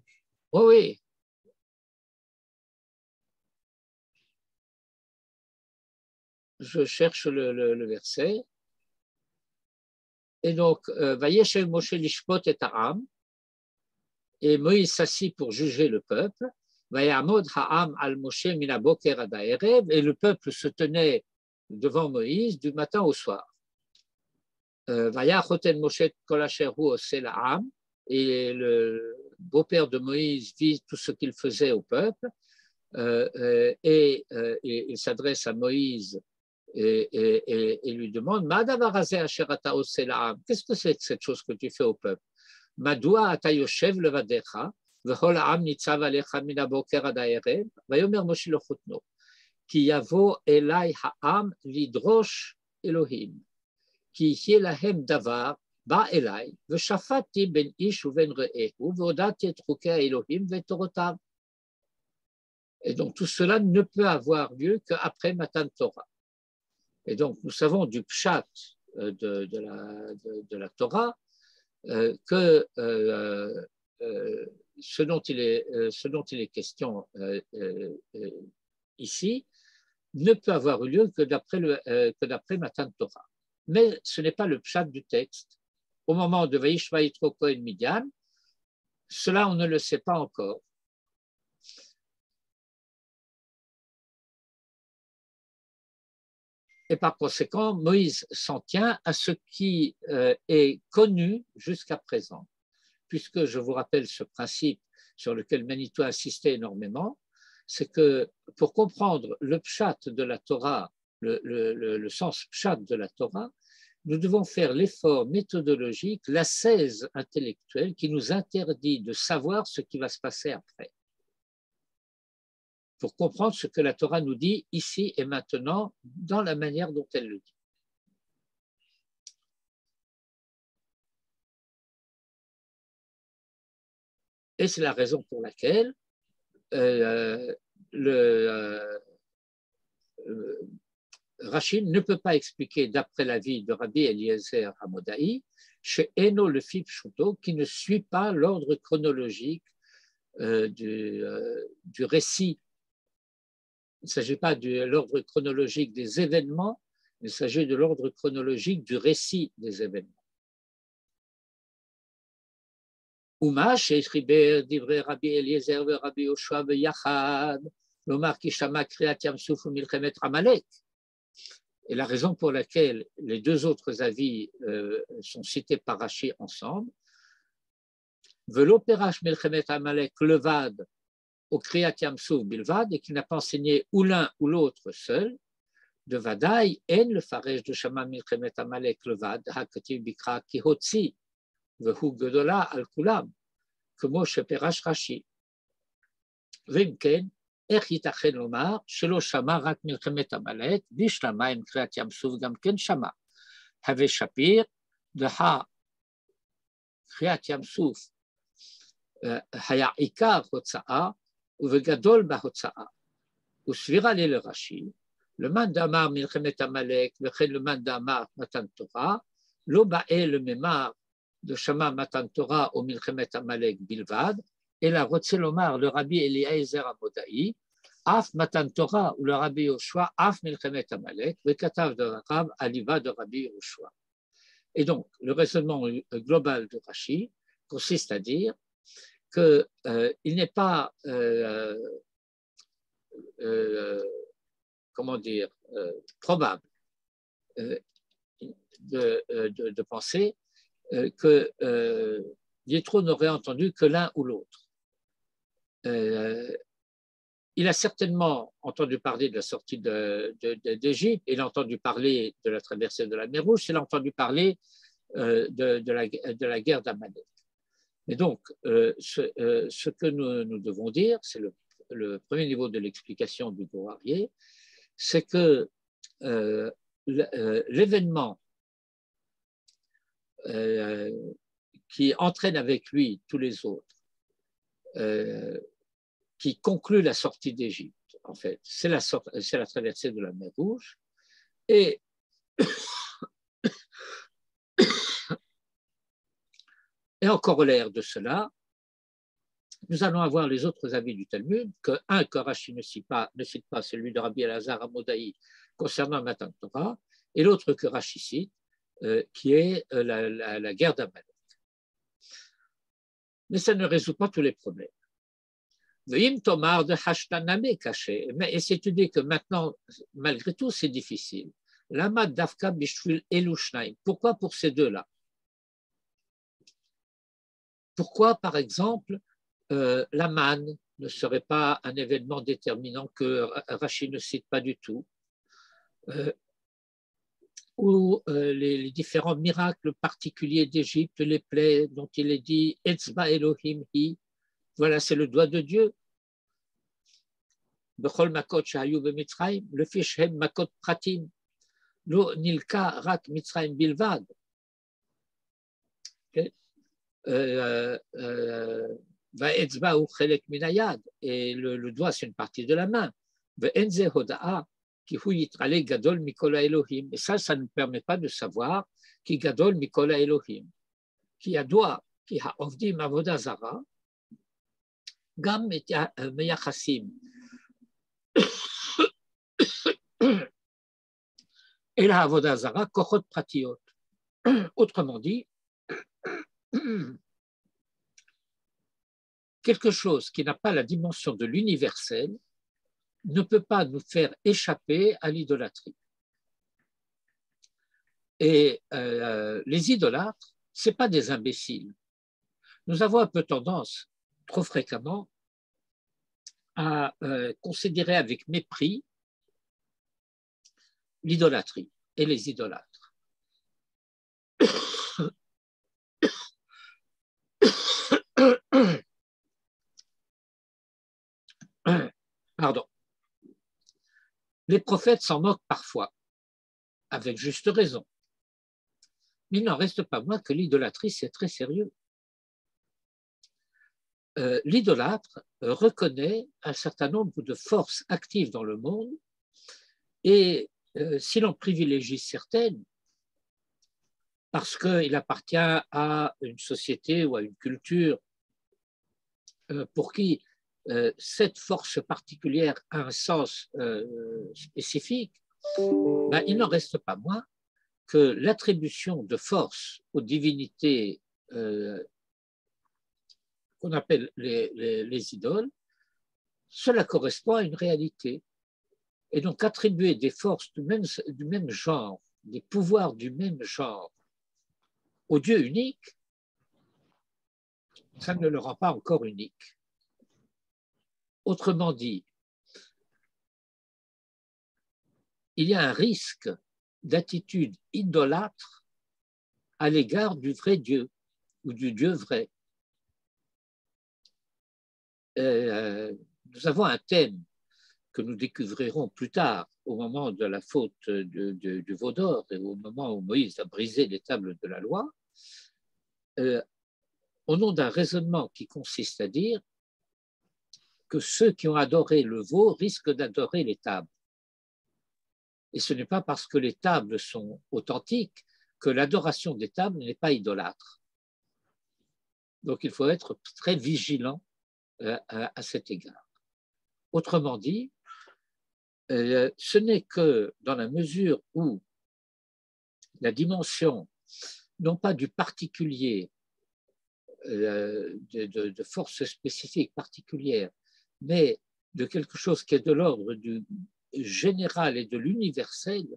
Oui, oui. Je cherche le verset. Et donc, Vayeshev Moshe lishpot et ha'am, et Moïse s'assit pour juger le peuple. Vayamod ha'am al Moshe min haboker ad ha'erev, et le peuple se tenait devant Moïse du matin au soir. Vayachoten Moshe kol asher hu oseh la'am, et le beau-père de Moïse vit tout ce qu'il faisait au peuple, et il s'adresse à Moïse et lui demande qu'est-ce que c'est que cette chose que tu fais au peuple? Madoua ata yoshev levadecha v'chol ha'am nitzav alecha min haboker ad ha'erev vayomer Moshe lochutno ki yavo elai ha'am lidrosh Elohim ki yeh lahem davar ba elai v'shafati ben ish uven re'ehu v'odati et chukei Elohim ve'torotav. Et donc tout cela ne peut avoir lieu qu'après Matan Torah. Et donc, nous savons du pshat de la Torah que ce dont il est question ici ne peut avoir eu lieu que d'après Matan Torah. Mais ce n'est pas le pshat du texte. Au moment de Vayishva Yitro Kohen Midian, cela on ne le sait pas encore. Et par conséquent, Moïse s'en tient à ce qui est connu jusqu'à présent. Puisque je vous rappelle ce principe sur lequel Manitou a insisté énormément, c'est que pour comprendre le pshat de la Torah, le sens pshat de la Torah, nous devons faire l'effort méthodologique, l'ascèse intellectuelle qui nous interdit de savoir ce qui va se passer après, pour comprendre ce que la Torah nous dit ici et maintenant dans la manière dont elle le dit. Et c'est la raison pour laquelle Rashi ne peut pas expliquer d'après l'avis de Rabbi Eliezer Hamodaï, chez Eno le Fib Shuto, qui ne suit pas l'ordre chronologique du récit. Il ne s'agit pas de l'ordre chronologique des événements, il s'agit de l'ordre chronologique du récit des événements. Uma she'echriber divrei Rabbi Eliezer ve Rabbi Yoshua beyachad, lomar ki shama kriat Yam Suf u'milchemet Amalek. Et la raison pour laquelle les deux autres avis sont cités par Rashi ensemble, velo perash milchemet Amalek levad au Kriyat Yam Suf bilvad, et qui n'a pas enseigné ou l'un ou l'autre seul, de Vadaï, en le faresh de Shama milchemet Amalek levad, hakativ bikra ki hotzi, vehu gedola al kulam, כמו שפירש רש"י. ואם כן, איך ייתכן לומר שלא שמע רק מלחמת עמלק, והשלמה עם קריאת ים סוף גם כן שמע. הווה שפיר, דהה קריאת ים סוף היה עיקר הוצאה, ובגדול בהוצאה. וסבירה לי לרש"י, למאן דאמר מלחמת עמלק, וכן למאן דאמר מתן תורה, לא באה לממר de Shama Matan Torah au Milchemet Amalek Bilvad, et la רוצה לומר le Rabbi Eliezer Hamodaï, Af Matan Torah ou le Rabbi Yoshua, Af Milchemet Amalek, וכתב דבריו עליבה de Rabbi Yoshua. Et donc, le raisonnement global de Rashi consiste à dire qu'il n'est pas, comment dire, probable de penser que Yitro n'aurait entendu que l'un ou l'autre. Il a certainement entendu parler de la sortie d'Égypte, il a entendu parler de la traversée de la mer Rouge, il a entendu parler de la guerre d'Amalek. Et donc, ce que nous devons dire, c'est le premier niveau de l'explication du Gourarié, c'est que l'événement qui entraîne avec lui tous les autres, qui conclut la sortie d'Égypte, en fait, c'est la traversée de la mer Rouge. Et en corollaire de cela, nous allons avoir les autres avis du Talmud, que Rashi ne cite pas, celui de Rabbi Elazar Amodaï concernant Matan Torah, et l'autre que Rashi cite, qui est la guerre d'Amalek. Mais ça ne résout pas tous les problèmes. Et c'est une idée que maintenant, malgré tout, c'est difficile. Pourquoi pour ces deux-là? Pourquoi, par exemple, la manne ne serait pas un événement déterminant que Rashi ne cite pas du tout, ou les différents miracles particuliers d'Égypte, les plaies dont il est dit Etzba Elohim hi, voilà, c'est le doigt de Dieu. Bechol makot shahayu b'Mitzrayim, le fish hem makot pratim, lo nilka rak Mitzrayim bilvad. Va'etzba ou chelek minayad, et le doigt c'est une partie de la main. Ve'enze hoda'a ki hu yitrale gadol mikol Elohim, et ça ne permet pas de savoir ki gadol mikol Elohim, ki adoa ki ha'ovdim avoda zara gam meyachassim et la avoda zara kochot pratiot. Autrement dit, quelque chose qui n'a pas la dimension de l'universel ne peut pas nous faire échapper à l'idolâtrie. Et les idolâtres, ce n'est pas des imbéciles. Nous avons un peu tendance, trop fréquemment, à considérer avec mépris l'idolâtrie et les idolâtres. Pardon. Les prophètes s'en moquent parfois, avec juste raison. Mais il n'en reste pas moins que l'idolâtrie, c'est très sérieux. L'idolâtre reconnaît un certain nombre de forces actives dans le monde et si l'on privilégie certaines, parce qu'il appartient à une société ou à une culture pour qui cette force particulière a un sens spécifique, ben, il n'en reste pas moins que l'attribution de force aux divinités qu'on appelle les idoles, cela correspond à une réalité. Et donc attribuer des forces du même genre, des pouvoirs du même genre au Dieu unique, ça ne le rend pas encore unique. Autrement dit, il y a un risque d'attitude idolâtre à l'égard du vrai Dieu ou du Dieu vrai. Nous avons un thème que nous découvrirons plus tard au moment de la faute du veau d'or et au moment où Moïse a brisé les tables de la loi, au nom d'un raisonnement qui consiste à dire que ceux qui ont adoré le veau risquent d'adorer les tables. Et ce n'est pas parce que les tables sont authentiques que l'adoration des tables n'est pas idolâtre. Donc il faut être très vigilant à cet égard. Autrement dit, ce n'est que dans la mesure où la dimension, non pas du particulier, de force spécifique particulière, mais de quelque chose qui est de l'ordre du général et de l'universel,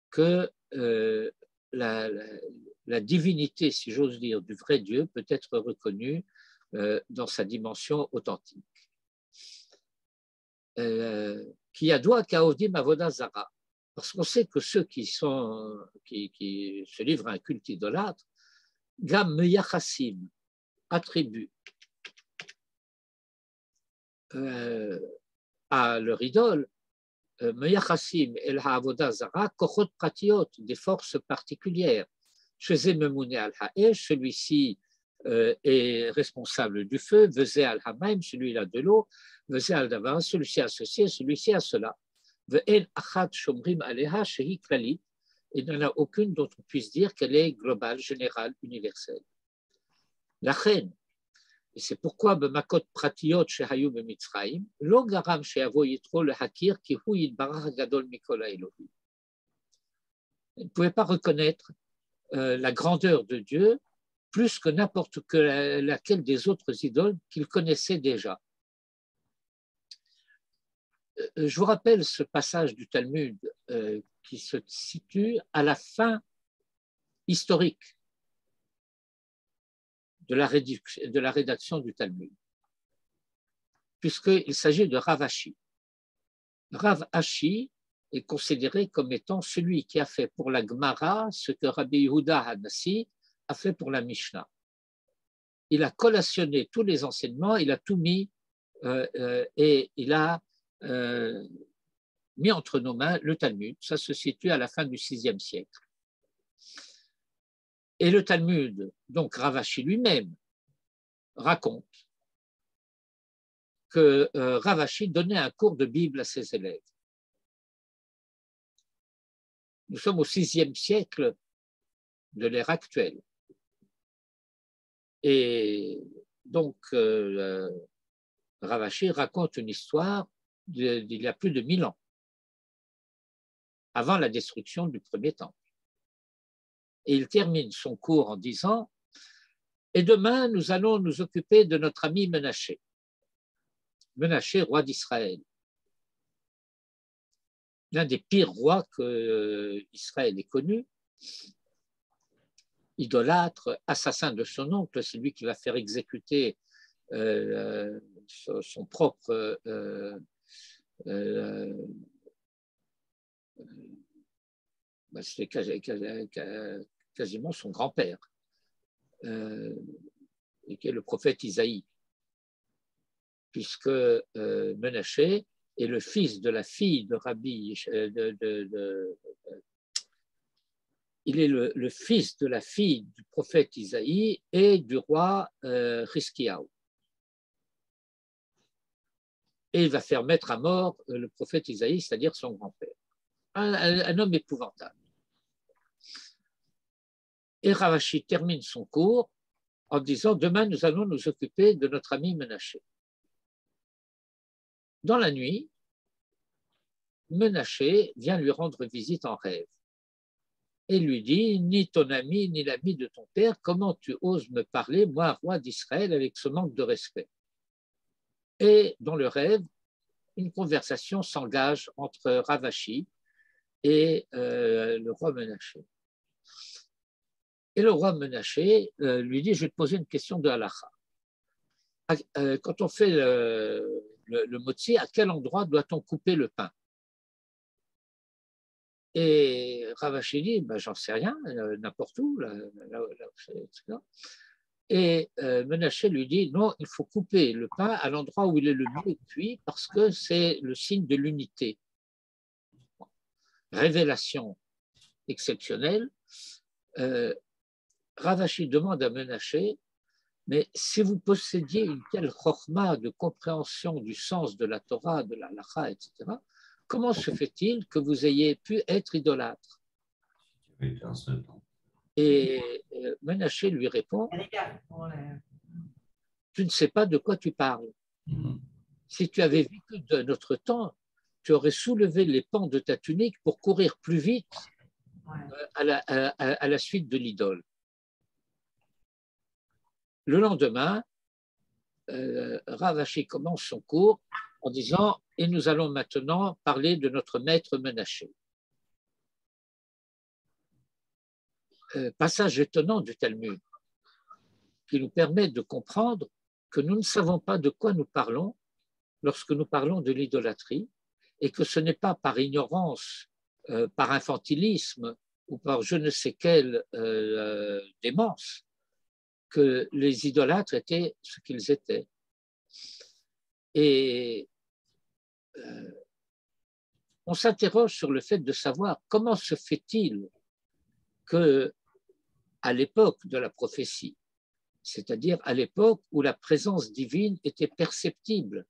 que la divinité, si j'ose dire, du vrai Dieu peut être reconnue dans sa dimension authentique. Qui a doit kaodim avoda zara, parce qu'on sait que ceux qui se livrent à un culte idolâtre, gam meyachassim, attribuent à leur idole Meyachassim el ha'avoda zara, kochot pratiot, des forces particulières. Chez Memouné al-Ha'esh, celui-ci est responsable du feu, Vezé al-Hamaim, celui-là de l'eau, Vezé al-Davar, celui-ci associé, celui-ci à cela. Ve'en achat shomrim aleha shehi klalit, il n'y en a aucune dont on puisse dire qu'elle est globale, générale, universelle. La reine, et c'est pourquoi B'makot pratiot shehayu b'Mitzrayim, lo garam she'avo yitro le hakir ki hu yitbarach gadol mikol ha'elohim. Elle ne pouvait pas reconnaître la grandeur de Dieu plus que n'importe laquelle des autres idoles qu'il connaissait déjà. Je vous rappelle ce passage du Talmud qui se situe à la fin historique de la rédaction du Talmud, puisqu'il s'agit de Rav Ashi. Rav Ashi est considéré comme étant celui qui a fait pour la Gemara ce que Rabbi Yehuda Hanassi a fait pour la Mishnah. Il a collationné tous les enseignements, il a tout mis et il a mis entre nos mains le Talmud. Ça se situe à la fin du VIe siècle. Et le Talmud, donc Rav Ashi lui-même, raconte que Rav Ashi donnait un cours de Bible à ses élèves. Nous sommes au VIe siècle de l'ère actuelle. Et donc, Rav Ashi raconte une histoire d'il y a plus de 1000 ans, avant la destruction du premier temple. Et il termine son cours en disant « Et demain, nous allons nous occuper de notre ami Menaché. Menaché, roi d'Israël. L'un des pires rois qu'Israël ait connu, idolâtre, assassin de son oncle, c'est lui qui va faire exécuter son propre c'était quasiment son grand-père, et qui est le prophète Isaïe, puisque Menaché est le fils de la fille de Rabbi, il est le fils de la fille du prophète Isaïe et du roi Hiskiyahu. Et il va faire mettre à mort le prophète Isaïe, c'est-à-dire son grand-père. Un homme épouvantable. Et Rav Ashi termine son cours en disant « Demain, nous allons nous occuper de notre ami Menaché ». Dans la nuit, Menaché vient lui rendre visite en rêve et lui dit « Ni ton ami, ni l'ami de ton père, comment tu oses me parler, moi, roi d'Israël, avec ce manque de respect ?» Et dans le rêve, une conversation s'engage entre Rav Ashi et le roi Menaché. Et le roi Menaché lui dit « Je vais te poser une question de halakha. Quand on fait le motzi, à quel endroit doit-on couper le pain ?» Et Rav Ashi dit « J'en sais rien, n'importe où. Là, etc. » Et Menaché lui dit « Non, il faut couper le pain à l'endroit où il est le mieux cuit parce que c'est le signe de l'unité. » Révélation exceptionnelle. Rav Ashi demande à Menaché « Mais si vous possédiez une telle chokhma de compréhension du sens de la Torah, de la halakha, etc., comment se fait-il que vous ayez pu être idolâtre ?» Et Menaché lui répond « Tu ne sais pas de quoi tu parles. Si tu avais vécu de notre temps, tu aurais soulevé les pans de ta tunique pour courir plus vite à la suite de l'idole. » Le lendemain, Rav Ashi commence son cours en disant « Et nous allons maintenant parler de notre maître Menaché. » Passage étonnant du Talmud qui nous permet de comprendre que nous ne savons pas de quoi nous parlons lorsque nous parlons de l'idolâtrie et que ce n'est pas par ignorance, par infantilisme ou par je ne sais quelle démence que les idolâtres étaient ce qu'ils étaient. Et on s'interroge sur le fait de savoir comment se fait-il que, à l'époque de la prophétie, c'est-à-dire à l'époque où la présence divine était perceptible,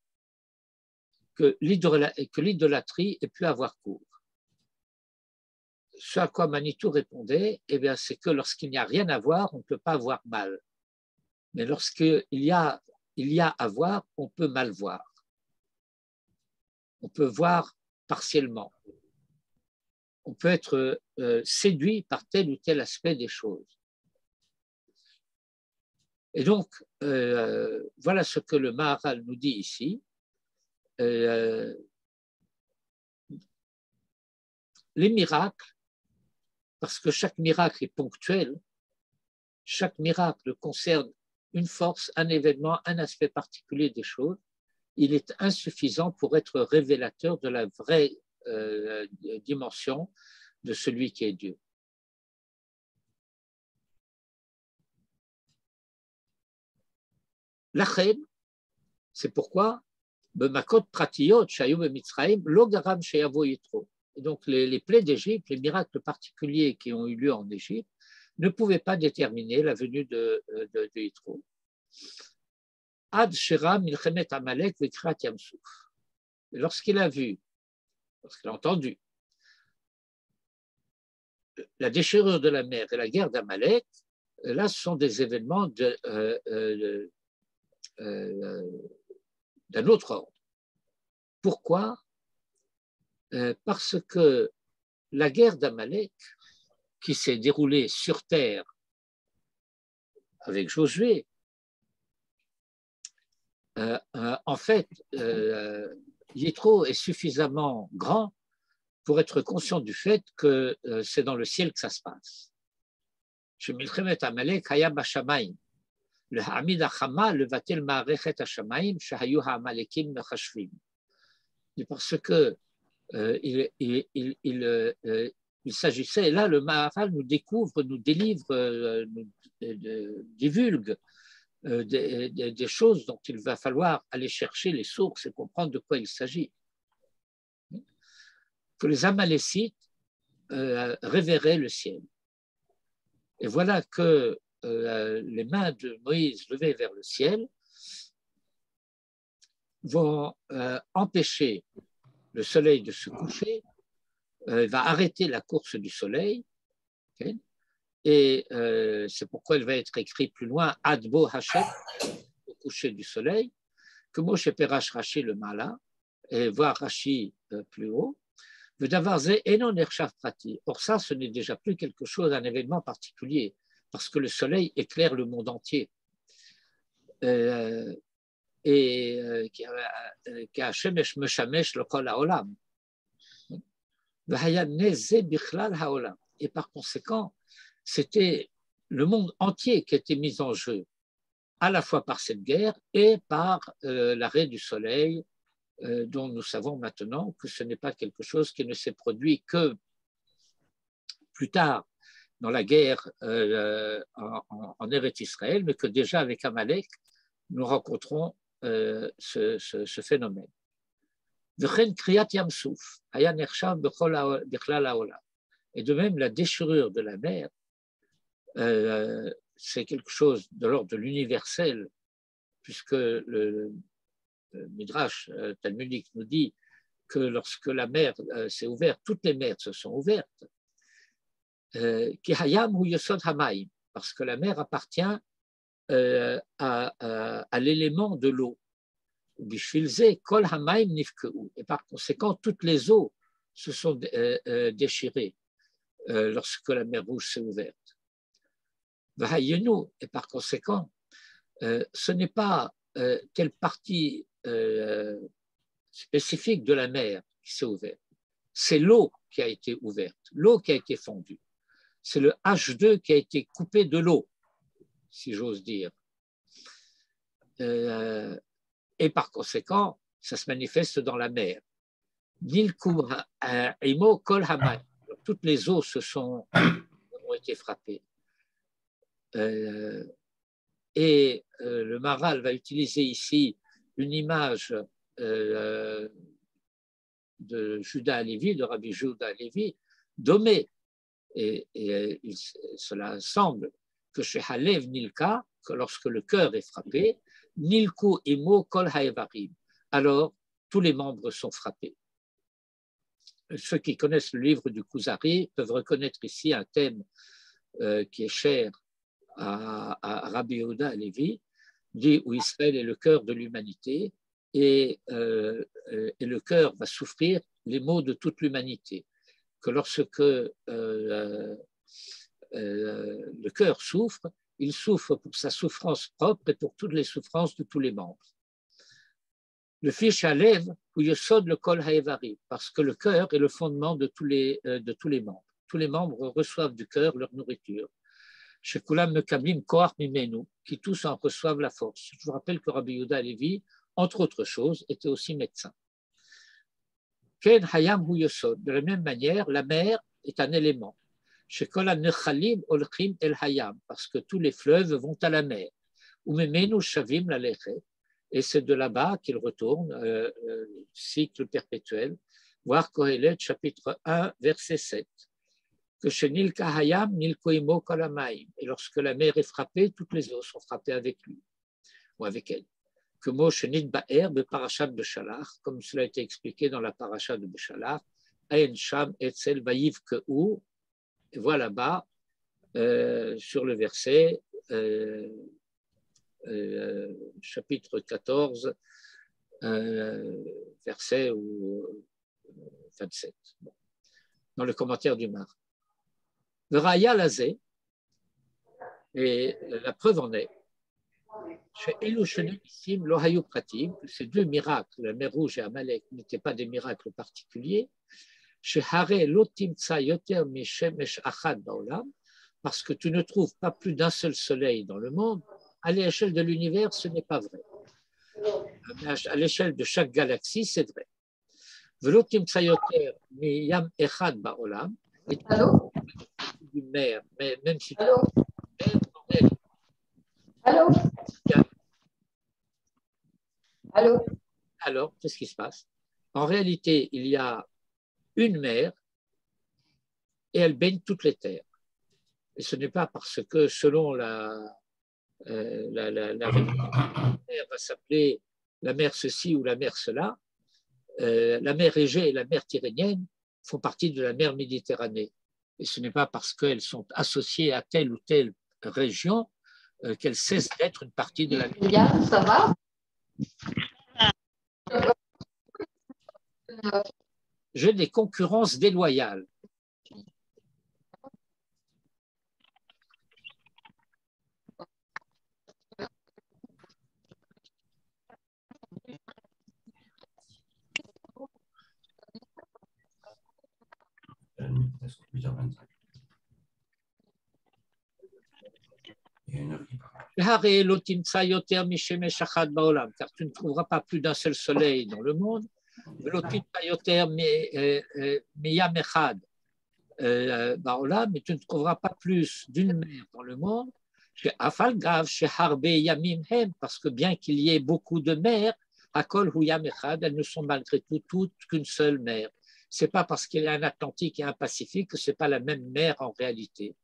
que l'idolâtrie ait pu avoir cours. Ce à quoi Manitou répondait, eh bien, c'est que lorsqu'il n'y a rien à voir, on ne peut pas voir mal. Mais lorsqu'il y a à voir, on peut mal voir. On peut voir partiellement. On peut être séduit par tel ou tel aspect des choses. Et donc, voilà ce que le Maharal nous dit ici. Les miracles, parce que chaque miracle est ponctuel, chaque miracle concerne une force, un événement, un aspect particulier des choses, il est insuffisant pour être révélateur de la vraie dimension de celui qui est Dieu. Lachem, c'est pourquoi Bemakot Pratiyot, Shayou et Mitzraïm, Logaram Sheyavo Yitro. Et donc les plaies d'Égypte, les miracles particuliers qui ont eu lieu en Égypte, ne pouvaient pas déterminer la venue de Yitro. Ad Shira Milchemet Amalek Vekrat Yamsouf. Lorsqu'il a entendu la déchirure de la mer et la guerre d'Amalek, là, ce sont des événements d'un autre ordre. Pourquoi ? Parce que la guerre d'Amalek, qui s'est déroulée sur terre avec Josué, en fait, Yitro est suffisamment grand pour être conscient du fait que c'est dans le ciel que ça se passe. Shemilchemet Amalek Hayam Hashamayim. Le Hamid Achama le Vatel Ma'arechet Hashamayim Shahayu Ha'amalekim Mechashvim. Parce que il s'agissait, et là le Maharal nous découvre, nous délivre, nous divulgue des choses dont il va falloir aller chercher les sources et comprendre de quoi il s'agit. Que les Amalécites révéraient le ciel. Et voilà que les mains de Moïse levées vers le ciel vont empêcher le soleil de se coucher, va arrêter la course du soleil, okay, et c'est pourquoi il va être écrit plus loin Adbo Hashem, au coucher du soleil, que Moshe Perash Rashi le Mala, et voir Rashi plus haut. Or ça, ce n'est déjà plus quelque chose, un événement particulier, parce que le soleil éclaire le monde entier. Et par conséquent, c'était le monde entier qui était mis en jeu, à la fois par cette guerre et par l'arrêt du soleil, dont nous savons maintenant que ce n'est pas quelque chose qui ne s'est produit que plus tard dans la guerre en Eretz Israël, mais que déjà avec Amalek, nous rencontrons ce phénomène. Et de même, la déchirure de la mer, c'est quelque chose de l'ordre de l'universel, puisque le Midrash talmudique nous dit que lorsque la mer s'est ouverte, toutes les mers se sont ouvertes, parce que la mer appartient à l'élément de l'eau. Et par conséquent, toutes les eaux se sont déchirées lorsque la mer Rouge s'est ouverte. Et par conséquent, ce n'est pas telle partie spécifique de la mer qui s'est ouverte. C'est l'eau qui a été ouverte, l'eau qui a été fondue. C'est le H2 qui a été coupé de l'eau, si j'ose dire. Et par conséquent, ça se manifeste dans la mer. Toutes les eaux ont été frappées. Et le Maharal va utiliser ici une image de Juda Halevi, de Rabbi Juda Halevi, Domé. Et cela semble que chez Halev Nilka, que lorsque le cœur est frappé, Nilku Imo Kol Haevarim, alors tous les membres sont frappés. Ceux qui connaissent le livre du Kuzari peuvent reconnaître ici un thème qui est cher à Rabbi Yehuda Halevi, dit où Israël est le cœur de l'humanité et le cœur va souffrir les maux de toute l'humanité. Que lorsque le cœur souffre, il souffre pour sa souffrance propre et pour toutes les souffrances de tous les membres. Le fiche à lèvres où yesod le kol haevari, parce que le cœur est le fondement de tous les membres. Tous les membres reçoivent du cœur leur nourriture. Chez Kulam Mekablim Koach Mimenu, qui tous en reçoivent la force. Je vous rappelle que Rabbi Yehuda Halevi, entre autres choses, était aussi médecin. Ken Hayam hu yesod, de la même manière, la mer est un élément. Chez Kol Nechalim Olchim El Hayam, parce que tous les fleuves vont à la mer. Umemenu Shavim Lalechet, et c'est de là-bas qu'ils retournent, cycle perpétuel, voir Kohelet, chapitre 1, verset 7. Que chez Nilka Hayam, Nilko Imo Kolamaim, et lorsque la mer est frappée, toutes les eaux sont frappées avec lui, ou avec elle. Que Moshe Nidba'er, de Parashat Beshalach, comme cela a été expliqué dans la Parashat de Beshalach, Ayen Sham Etzel Vayiv Kehu, et voilà là-bas, sur le verset, chapitre 14, verset 27, dans le commentaire du Mar. Le Raya Lazé, et la preuve en est, chez Elushenissim Lohayu Pratim, ces deux miracles, la mer Rouge et Amalek, n'étaient pas des miracles particuliers, chez Hare Lotimtsa Yoter Mishemesh Achad Baolam, parce que tu ne trouves pas plus d'un seul soleil dans le monde. À l'échelle de l'univers, ce n'est pas vrai. À l'échelle de chaque galaxie, c'est vrai. Velotim Tsayoter Miyam Echad Baolam, et d'une mer, mais même si tu Allô? mer, elle, Allô? Allô? alors, qu'est-ce qui se passe? En réalité, il y a une mer et elle baigne toutes les terres. Et ce n'est pas parce que, selon la mer va s'appeler la mer ceci ou la mer cela, la mer Égée et la mer Tyrrhénienne font partie de la mer Méditerranée. Et ce n'est pas parce qu'elles sont associées à telle ou telle région qu'elles cessent d'être une partie de la mer. Yann, ça va? J'ai des concurrences déloyales. Presque 8h25. Il y a une heure qui part. Car tu ne trouveras pas plus d'un seul soleil dans le monde. Mais tu ne trouveras pas plus d'une mer dans le monde. Parce que bien qu'il y ait beaucoup de mers, elles ne sont malgré tout toutes qu'une seule mer. Ce n'est pas parce qu'il y a un Atlantique et un Pacifique que ce n'est pas la même mer en réalité.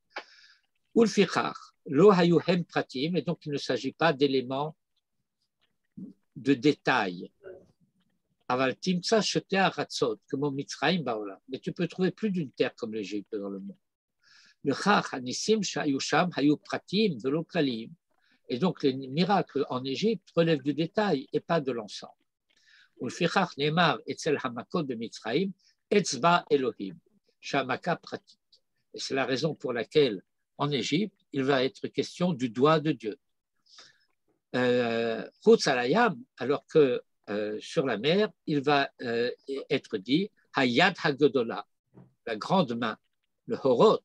Et donc il ne s'agit pas d'éléments de détail. Mais tu peux trouver plus d'une terre comme l'Égypte dans le monde. Et donc les miracles en Égypte relèvent du détail et pas de l'ensemble. Et c'est la raison pour laquelle en Égypte, il va être question du doigt de Dieu. Alors que sur la mer, il va être dit Hayad Hagodola, la grande main, le Horot,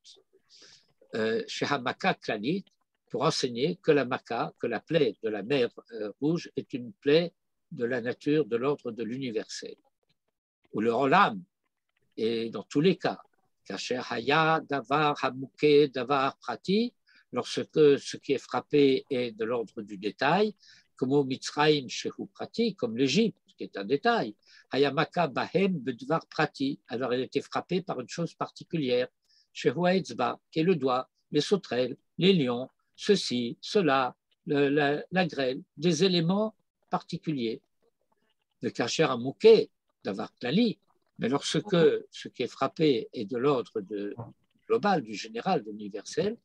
chez Hamaka Klanit, pour enseigner que la Maka, que la plaie de la mer Rouge est une plaie de la nature, de l'ordre de l'universel. Ou le Olam, et dans tous les cas, Kacher Haya, Davar, Hamouké, Davar, Prati, lorsque ce qui est frappé est de l'ordre du détail, comme au Mitzrayim, Shehu Prati, comme l'Égypte, qui est un détail. Hayamaka Bahem Bedvar Prati. Alors elle était frappée par une chose particulière. Shehu Etzba, qui est le doigt, les sauterelles, les lions, ceci, cela, la grêle, des éléments particuliers. Le Kacher Amouké, d'avoir Klali. Mais lorsque ce qui est frappé est de l'ordre global, du général, de l'universel,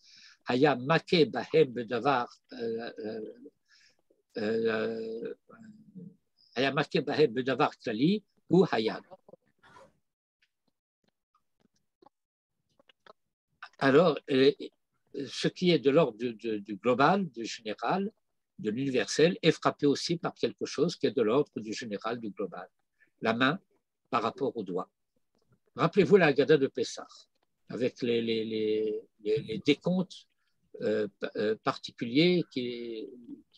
Haya Make Bahem Bedavar Haya Make Bahem Bedavar Klali ou Hayad. Alors, ce qui est de l'ordre du global, du général, de l'universel, est frappé aussi par quelque chose qui est de l'ordre du général, du global. La main par rapport au doigt. Rappelez-vous la Haggadah de Pessah, avec les décomptes particuliers qui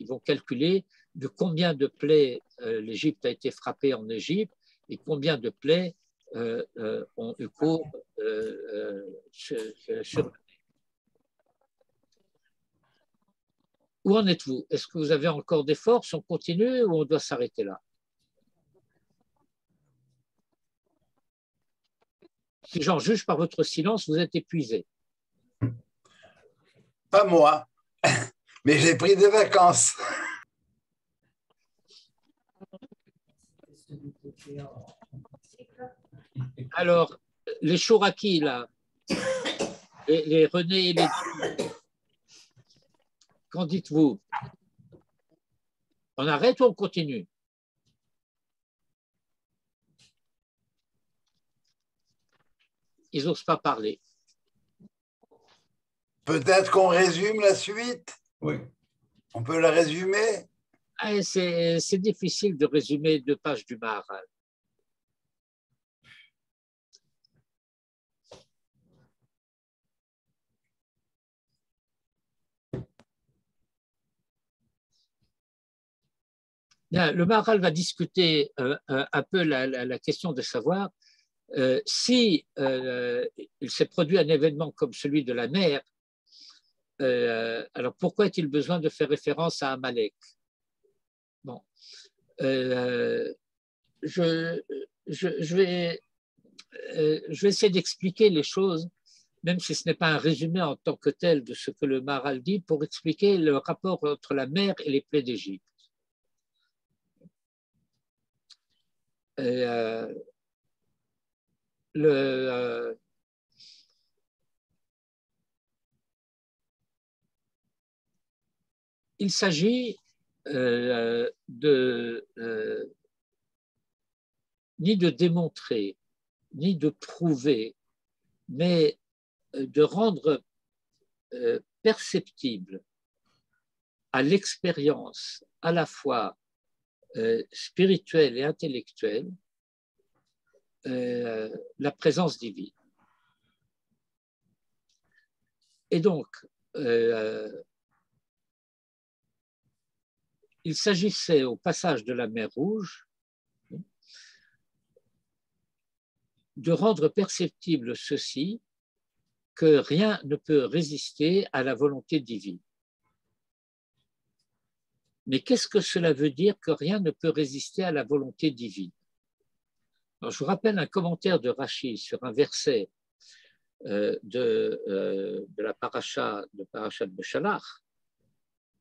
vont calculer de combien de plaies l'Égypte a été frappée en Égypte et combien de plaies ont eu cours sur. Où en êtes-vous? Est-ce que vous avez encore des forces? On continue ou on doit s'arrêter là? Si j'en juge par votre silence, vous êtes épuisé. Pas moi, mais j'ai pris des vacances. Alors, les Chouraki, là, les René et les... Qu'en dites-vous? On arrête ou on continue? Ils n'osent pas parler. Peut-être qu'on résume la suite. Oui. On peut la résumer. C'est difficile de résumer 2 pages du Maharal. Bien, le Maharal va discuter un peu la question de savoir si il s'est produit un événement comme celui de la mer, alors pourquoi est-il besoin de faire référence à Amalek? Bon, je vais essayer d'expliquer les choses, même si ce n'est pas un résumé en tant que tel de ce que le Maharal dit, pour expliquer le rapport entre la mer et les plaies d'Égypte. Il s'agit ni de démontrer, ni de prouver, mais de rendre perceptible à l'expérience à la fois spirituelle et intellectuelle la présence divine. Et donc, il s'agissait au passage de la mer Rouge de rendre perceptible ceci, que rien ne peut résister à la volonté divine. Mais qu'est-ce que cela veut dire que rien ne peut résister à la volonté divine? Alors, je vous rappelle un commentaire de Rashi sur un verset de la paracha de Beshalach,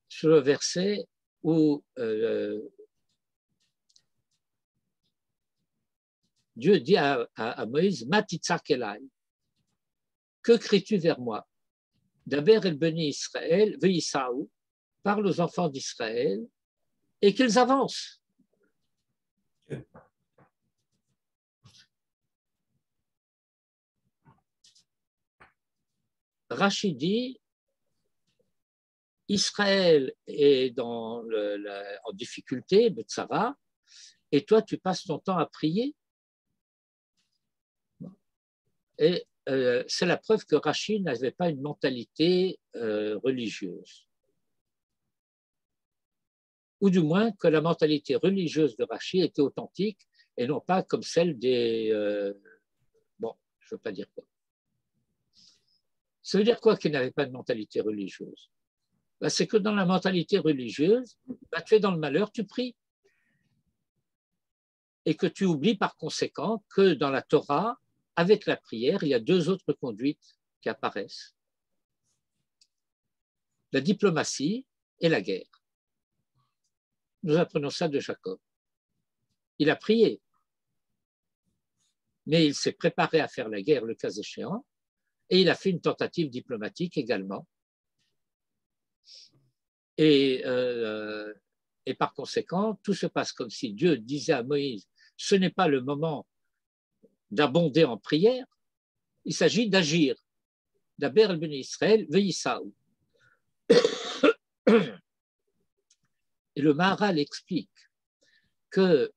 sur le verset où Dieu dit à Moïse, Matitzak elai, que cries-tu vers moi? Daber el beni Israël, veïsaou, parle aux enfants d'Israël et qu'ils avancent. Rashi dit, Israël est en difficulté, Betsara, et toi tu passes ton temps à prier. Et c'est la preuve que Rashi n'avait pas une mentalité religieuse. Ou du moins que la mentalité religieuse de Rashi était authentique et non pas comme celle des... bon, je ne veux pas dire quoi. Ça veut dire quoi qu'il n'avait pas de mentalité religieuse? Ben, c'est que dans la mentalité religieuse, ben, tu es dans le malheur, tu pries. et que tu oublies par conséquent que dans la Torah, avec la prière, il y a deux autres conduites qui apparaissent. La diplomatie et la guerre. Nous apprenons ça de Jacob. Il a prié, mais il s'est préparé à faire la guerre le cas échéant, et il a fait une tentative diplomatique également. Et par conséquent, tout se passe comme si Dieu disait à Moïse, ce n'est pas le moment d'abonder en prière, il s'agit d'agir. Daber el Bnei Israël, veïsaou. Et le Maharal explique que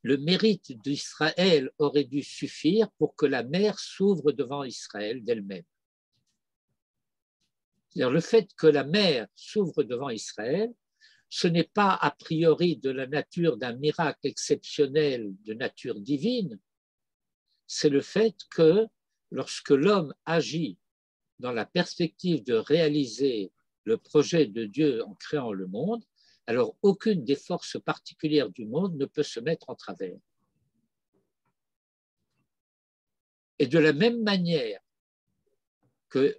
le mérite d'Israël aurait dû suffire pour que la mer s'ouvre devant Israël d'elle-même. C'est-à-dire le fait que la mer s'ouvre devant Israël, ce n'est pas a priori de la nature d'un miracle exceptionnel de nature divine, c'est le fait que lorsque l'homme agit dans la perspective de réaliser le projet de Dieu en créant le monde, alors aucune des forces particulières du monde ne peut se mettre en travers. Et de la même manière que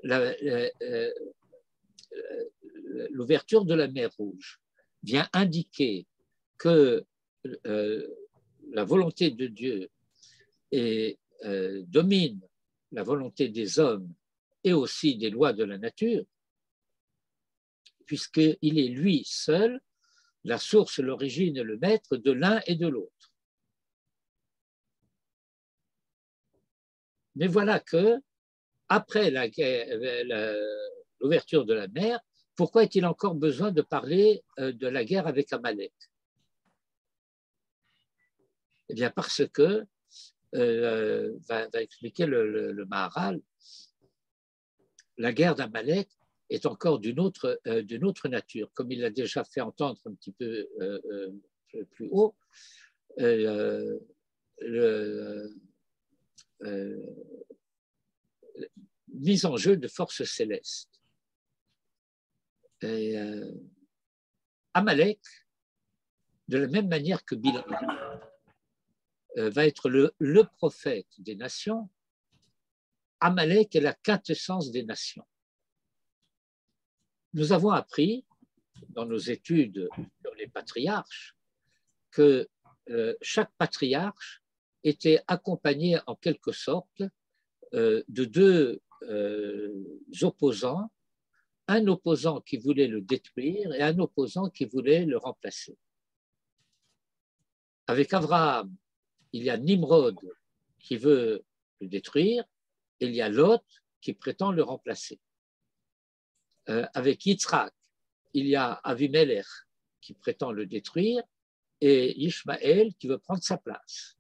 l'ouverture de la mer Rouge vient indiquer que la volonté de Dieu domine la volonté des hommes et aussi des lois de la nature, puisqu'il est lui seul la source, l'origine et le maître de l'un et de l'autre. Mais voilà que, après l'ouverture de la mer, pourquoi est-il encore besoin de parler de la guerre avec Amalek? Eh bien, parce que, va expliquer le Maharal, la guerre d'Amalek est encore d'une autre nature, comme il l'a déjà fait entendre un petit peu plus haut. Mise en jeu de forces célestes. Amalek, de la même manière que Bilam, va être le prophète des nations. Amalek est la quintessence des nations. Nous avons appris dans nos études sur les patriarches que chaque patriarche était accompagné en quelque sorte de deux opposants, un opposant qui voulait le détruire et un opposant qui voulait le remplacer. Avec Abraham, il y a Nimrod qui veut le détruire et il y a Lot qui prétend le remplacer. Avec Yitzhak, il y a Avimelech qui prétend le détruire et Ishmaël qui veut prendre sa place.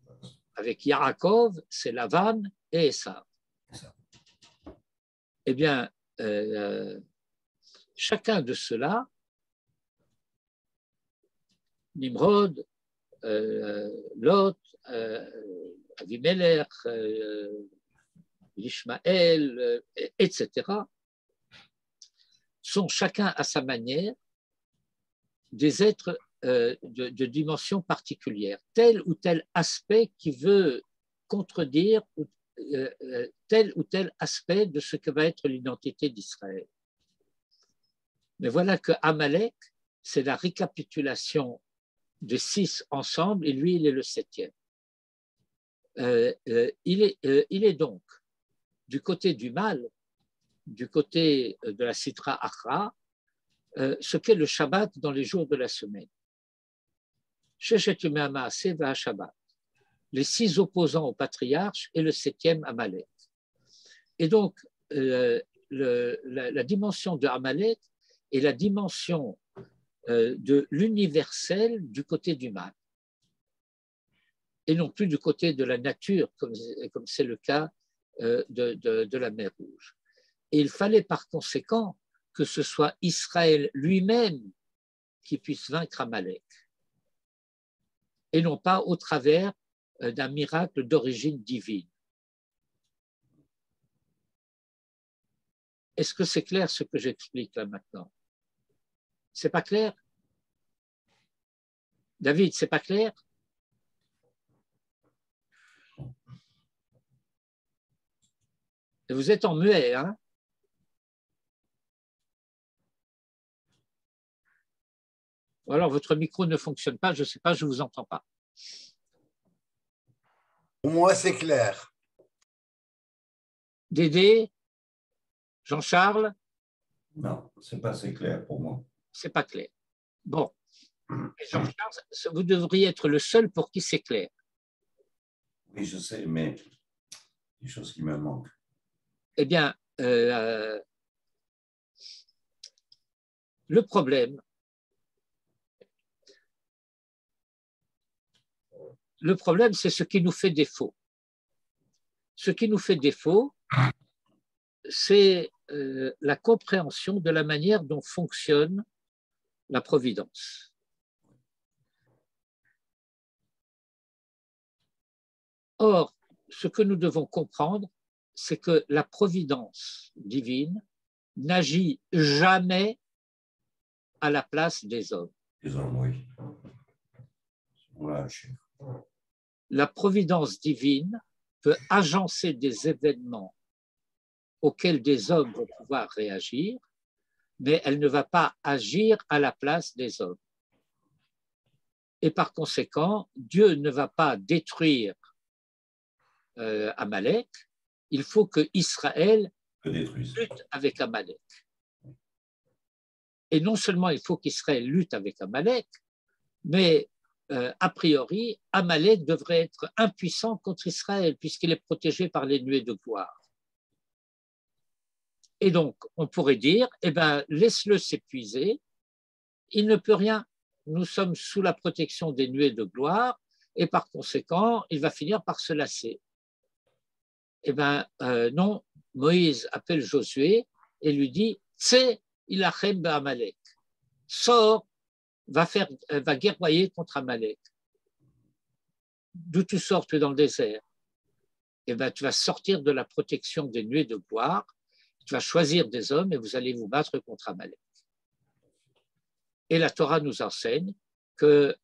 Avec Yaakov, c'est Lavan et Esav. Eh bien, chacun de ceux-là, Nimrod, Lot, Avimelech, Ishmaël, etc., sont chacun à sa manière des êtres de dimension particulière, tel ou tel aspect qui veut contredire tel ou tel aspect de ce que va être l'identité d'Israël. Mais voilà que Amalek, c'est la récapitulation de 6 ensemble, et lui, il est le 7e. Il est donc du côté du mal, du côté de la Sitra Achra, ce qu'est le Shabbat dans les jours de la semaine. Sheshet Yomei HaMaaseh VaHaShabbat, les 6 opposants au patriarche et le 7e Amalek. Et donc, la dimension de Amalek est la dimension de l'universel du côté du mal, et non plus du côté de la nature, comme c'est le cas de la mer Rouge. Et il fallait par conséquent que ce soit Israël lui-même qui puisse vaincre Amalek, et non pas au travers d'un miracle d'origine divine. Est-ce que c'est clair ce que j'explique là maintenant? C'est pas clair? David, c'est pas clair? Et vous êtes en muet, hein? Ou alors votre micro ne fonctionne pas, je ne sais pas, je ne vous entends pas. Pour moi, c'est clair. Dédé, Jean-Charles, Non, ce n'est pas assez clair pour moi. c'est pas clair. Bon, et Jean-Charles, vous devriez être le seul pour qui c'est clair. Oui, je sais, mais des choses qui me manquent. Eh bien, le problème, c'est ce qui nous fait défaut. Ce qui nous fait défaut, c'est la compréhension de la manière dont fonctionne la providence. Or, ce que nous devons comprendre, c'est que la providence divine n'agit jamais à la place des hommes. Les hommes, oui. Voilà, La providence divine peut agencer des événements auxquels des hommes vont pouvoir réagir, mais elle ne va pas agir à la place des hommes. Et par conséquent, Dieu ne va pas détruire Amalek, il faut que Israël lutte avec Amalek. Et non seulement il faut qu'Israël lutte avec Amalek, mais a priori, Amalek devrait être impuissant contre Israël puisqu'il est protégé par les nuées de gloire. Et donc, on pourrait dire, eh ben, laisse-le s'épuiser, il ne peut rien. Nous sommes sous la protection des nuées de gloire et par conséquent, il va finir par se lasser. Eh bien, non, Moïse appelle Josué et lui dit, Tse ilachem ba'Amalek, sors, va guerroyer contre Amalek. D'où tu sors, tu es dans le désert. Eh bien, tu vas sortir de la protection des nuées de gloire, tu vas choisir des hommes et vous allez vous battre contre Amalek. Et la Torah nous enseigne que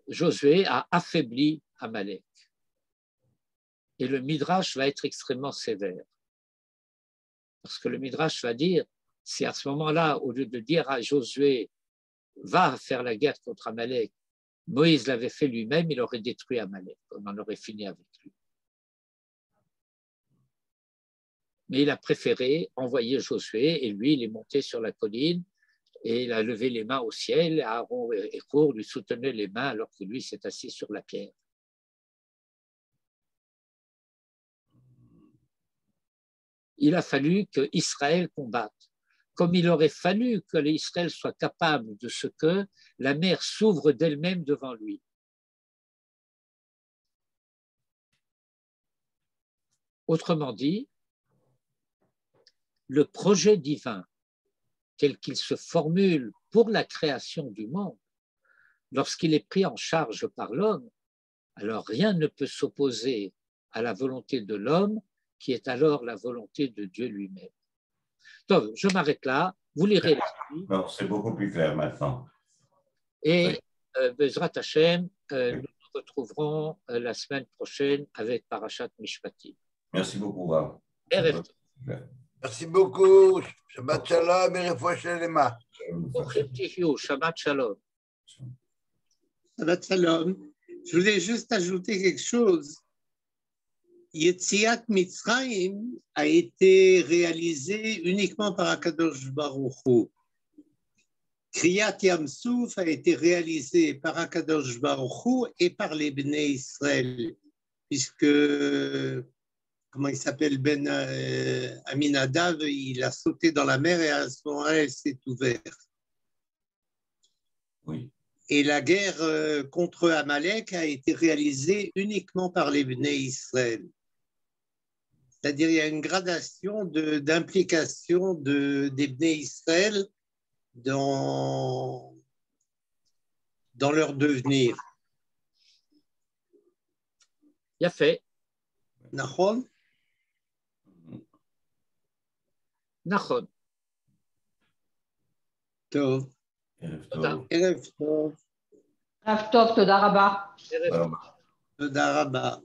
Josué a affaibli Amalek. Et le Midrash va être extrêmement sévère. Parce que le Midrash va dire, c'est à ce moment-là, au lieu de dire à Josué, va faire la guerre contre Amalek, Moïse l'avait fait lui-même, il aurait détruit Amalek, on en aurait fini avec lui. Mais il a préféré envoyer Josué, et lui, il est monté sur la colline, et il a levé les mains au ciel, Aaron et Hur lui soutenaient les mains alors que lui s'est assis sur la pierre. Il a fallu qu'Israël combatte, comme il aurait fallu que l'Israël soit capable de ce que la mer s'ouvre d'elle-même devant lui. Autrement dit, le projet divin tel qu'il se formule pour la création du monde, lorsqu'il est pris en charge par l'homme, alors rien ne peut s'opposer à la volonté de l'homme qui est alors la volonté de Dieu lui-même. Donc, je m'arrête là, vous lirez là-dessus. Non, c'est beaucoup plus clair maintenant. Et Bezrat Hashem, nous nous retrouverons la semaine prochaine avec Parashat Mishpatim. Merci beaucoup, Rav. Merci beaucoup. Shabbat shalom et refoua shelema. Shabbat shalom. Shabbat shalom. Je voulais juste ajouter quelque chose. Yetziat Mitzrayim a été réalisé uniquement par Akadosh Baruch Hu. Kriyat Yam Souf a été réalisé par Akadosh Baruch Hu et par les Bnei Israël, puisque, comment il s'appelle, Ben Aminadav, il a sauté dans la mer et à ce moment-là, elle s'est ouverte. Oui. Et la guerre contre Amalek a été réalisée uniquement par les Bnei Israël. C'est-à-dire il y a une gradation d'implication des Bnei Israël dans leur devenir. Bien fait. Nachon? Nachon. Tov. Erev Erev Tov. Rav Tov, Toda Rabba. Erev Tov. Toda Rabba.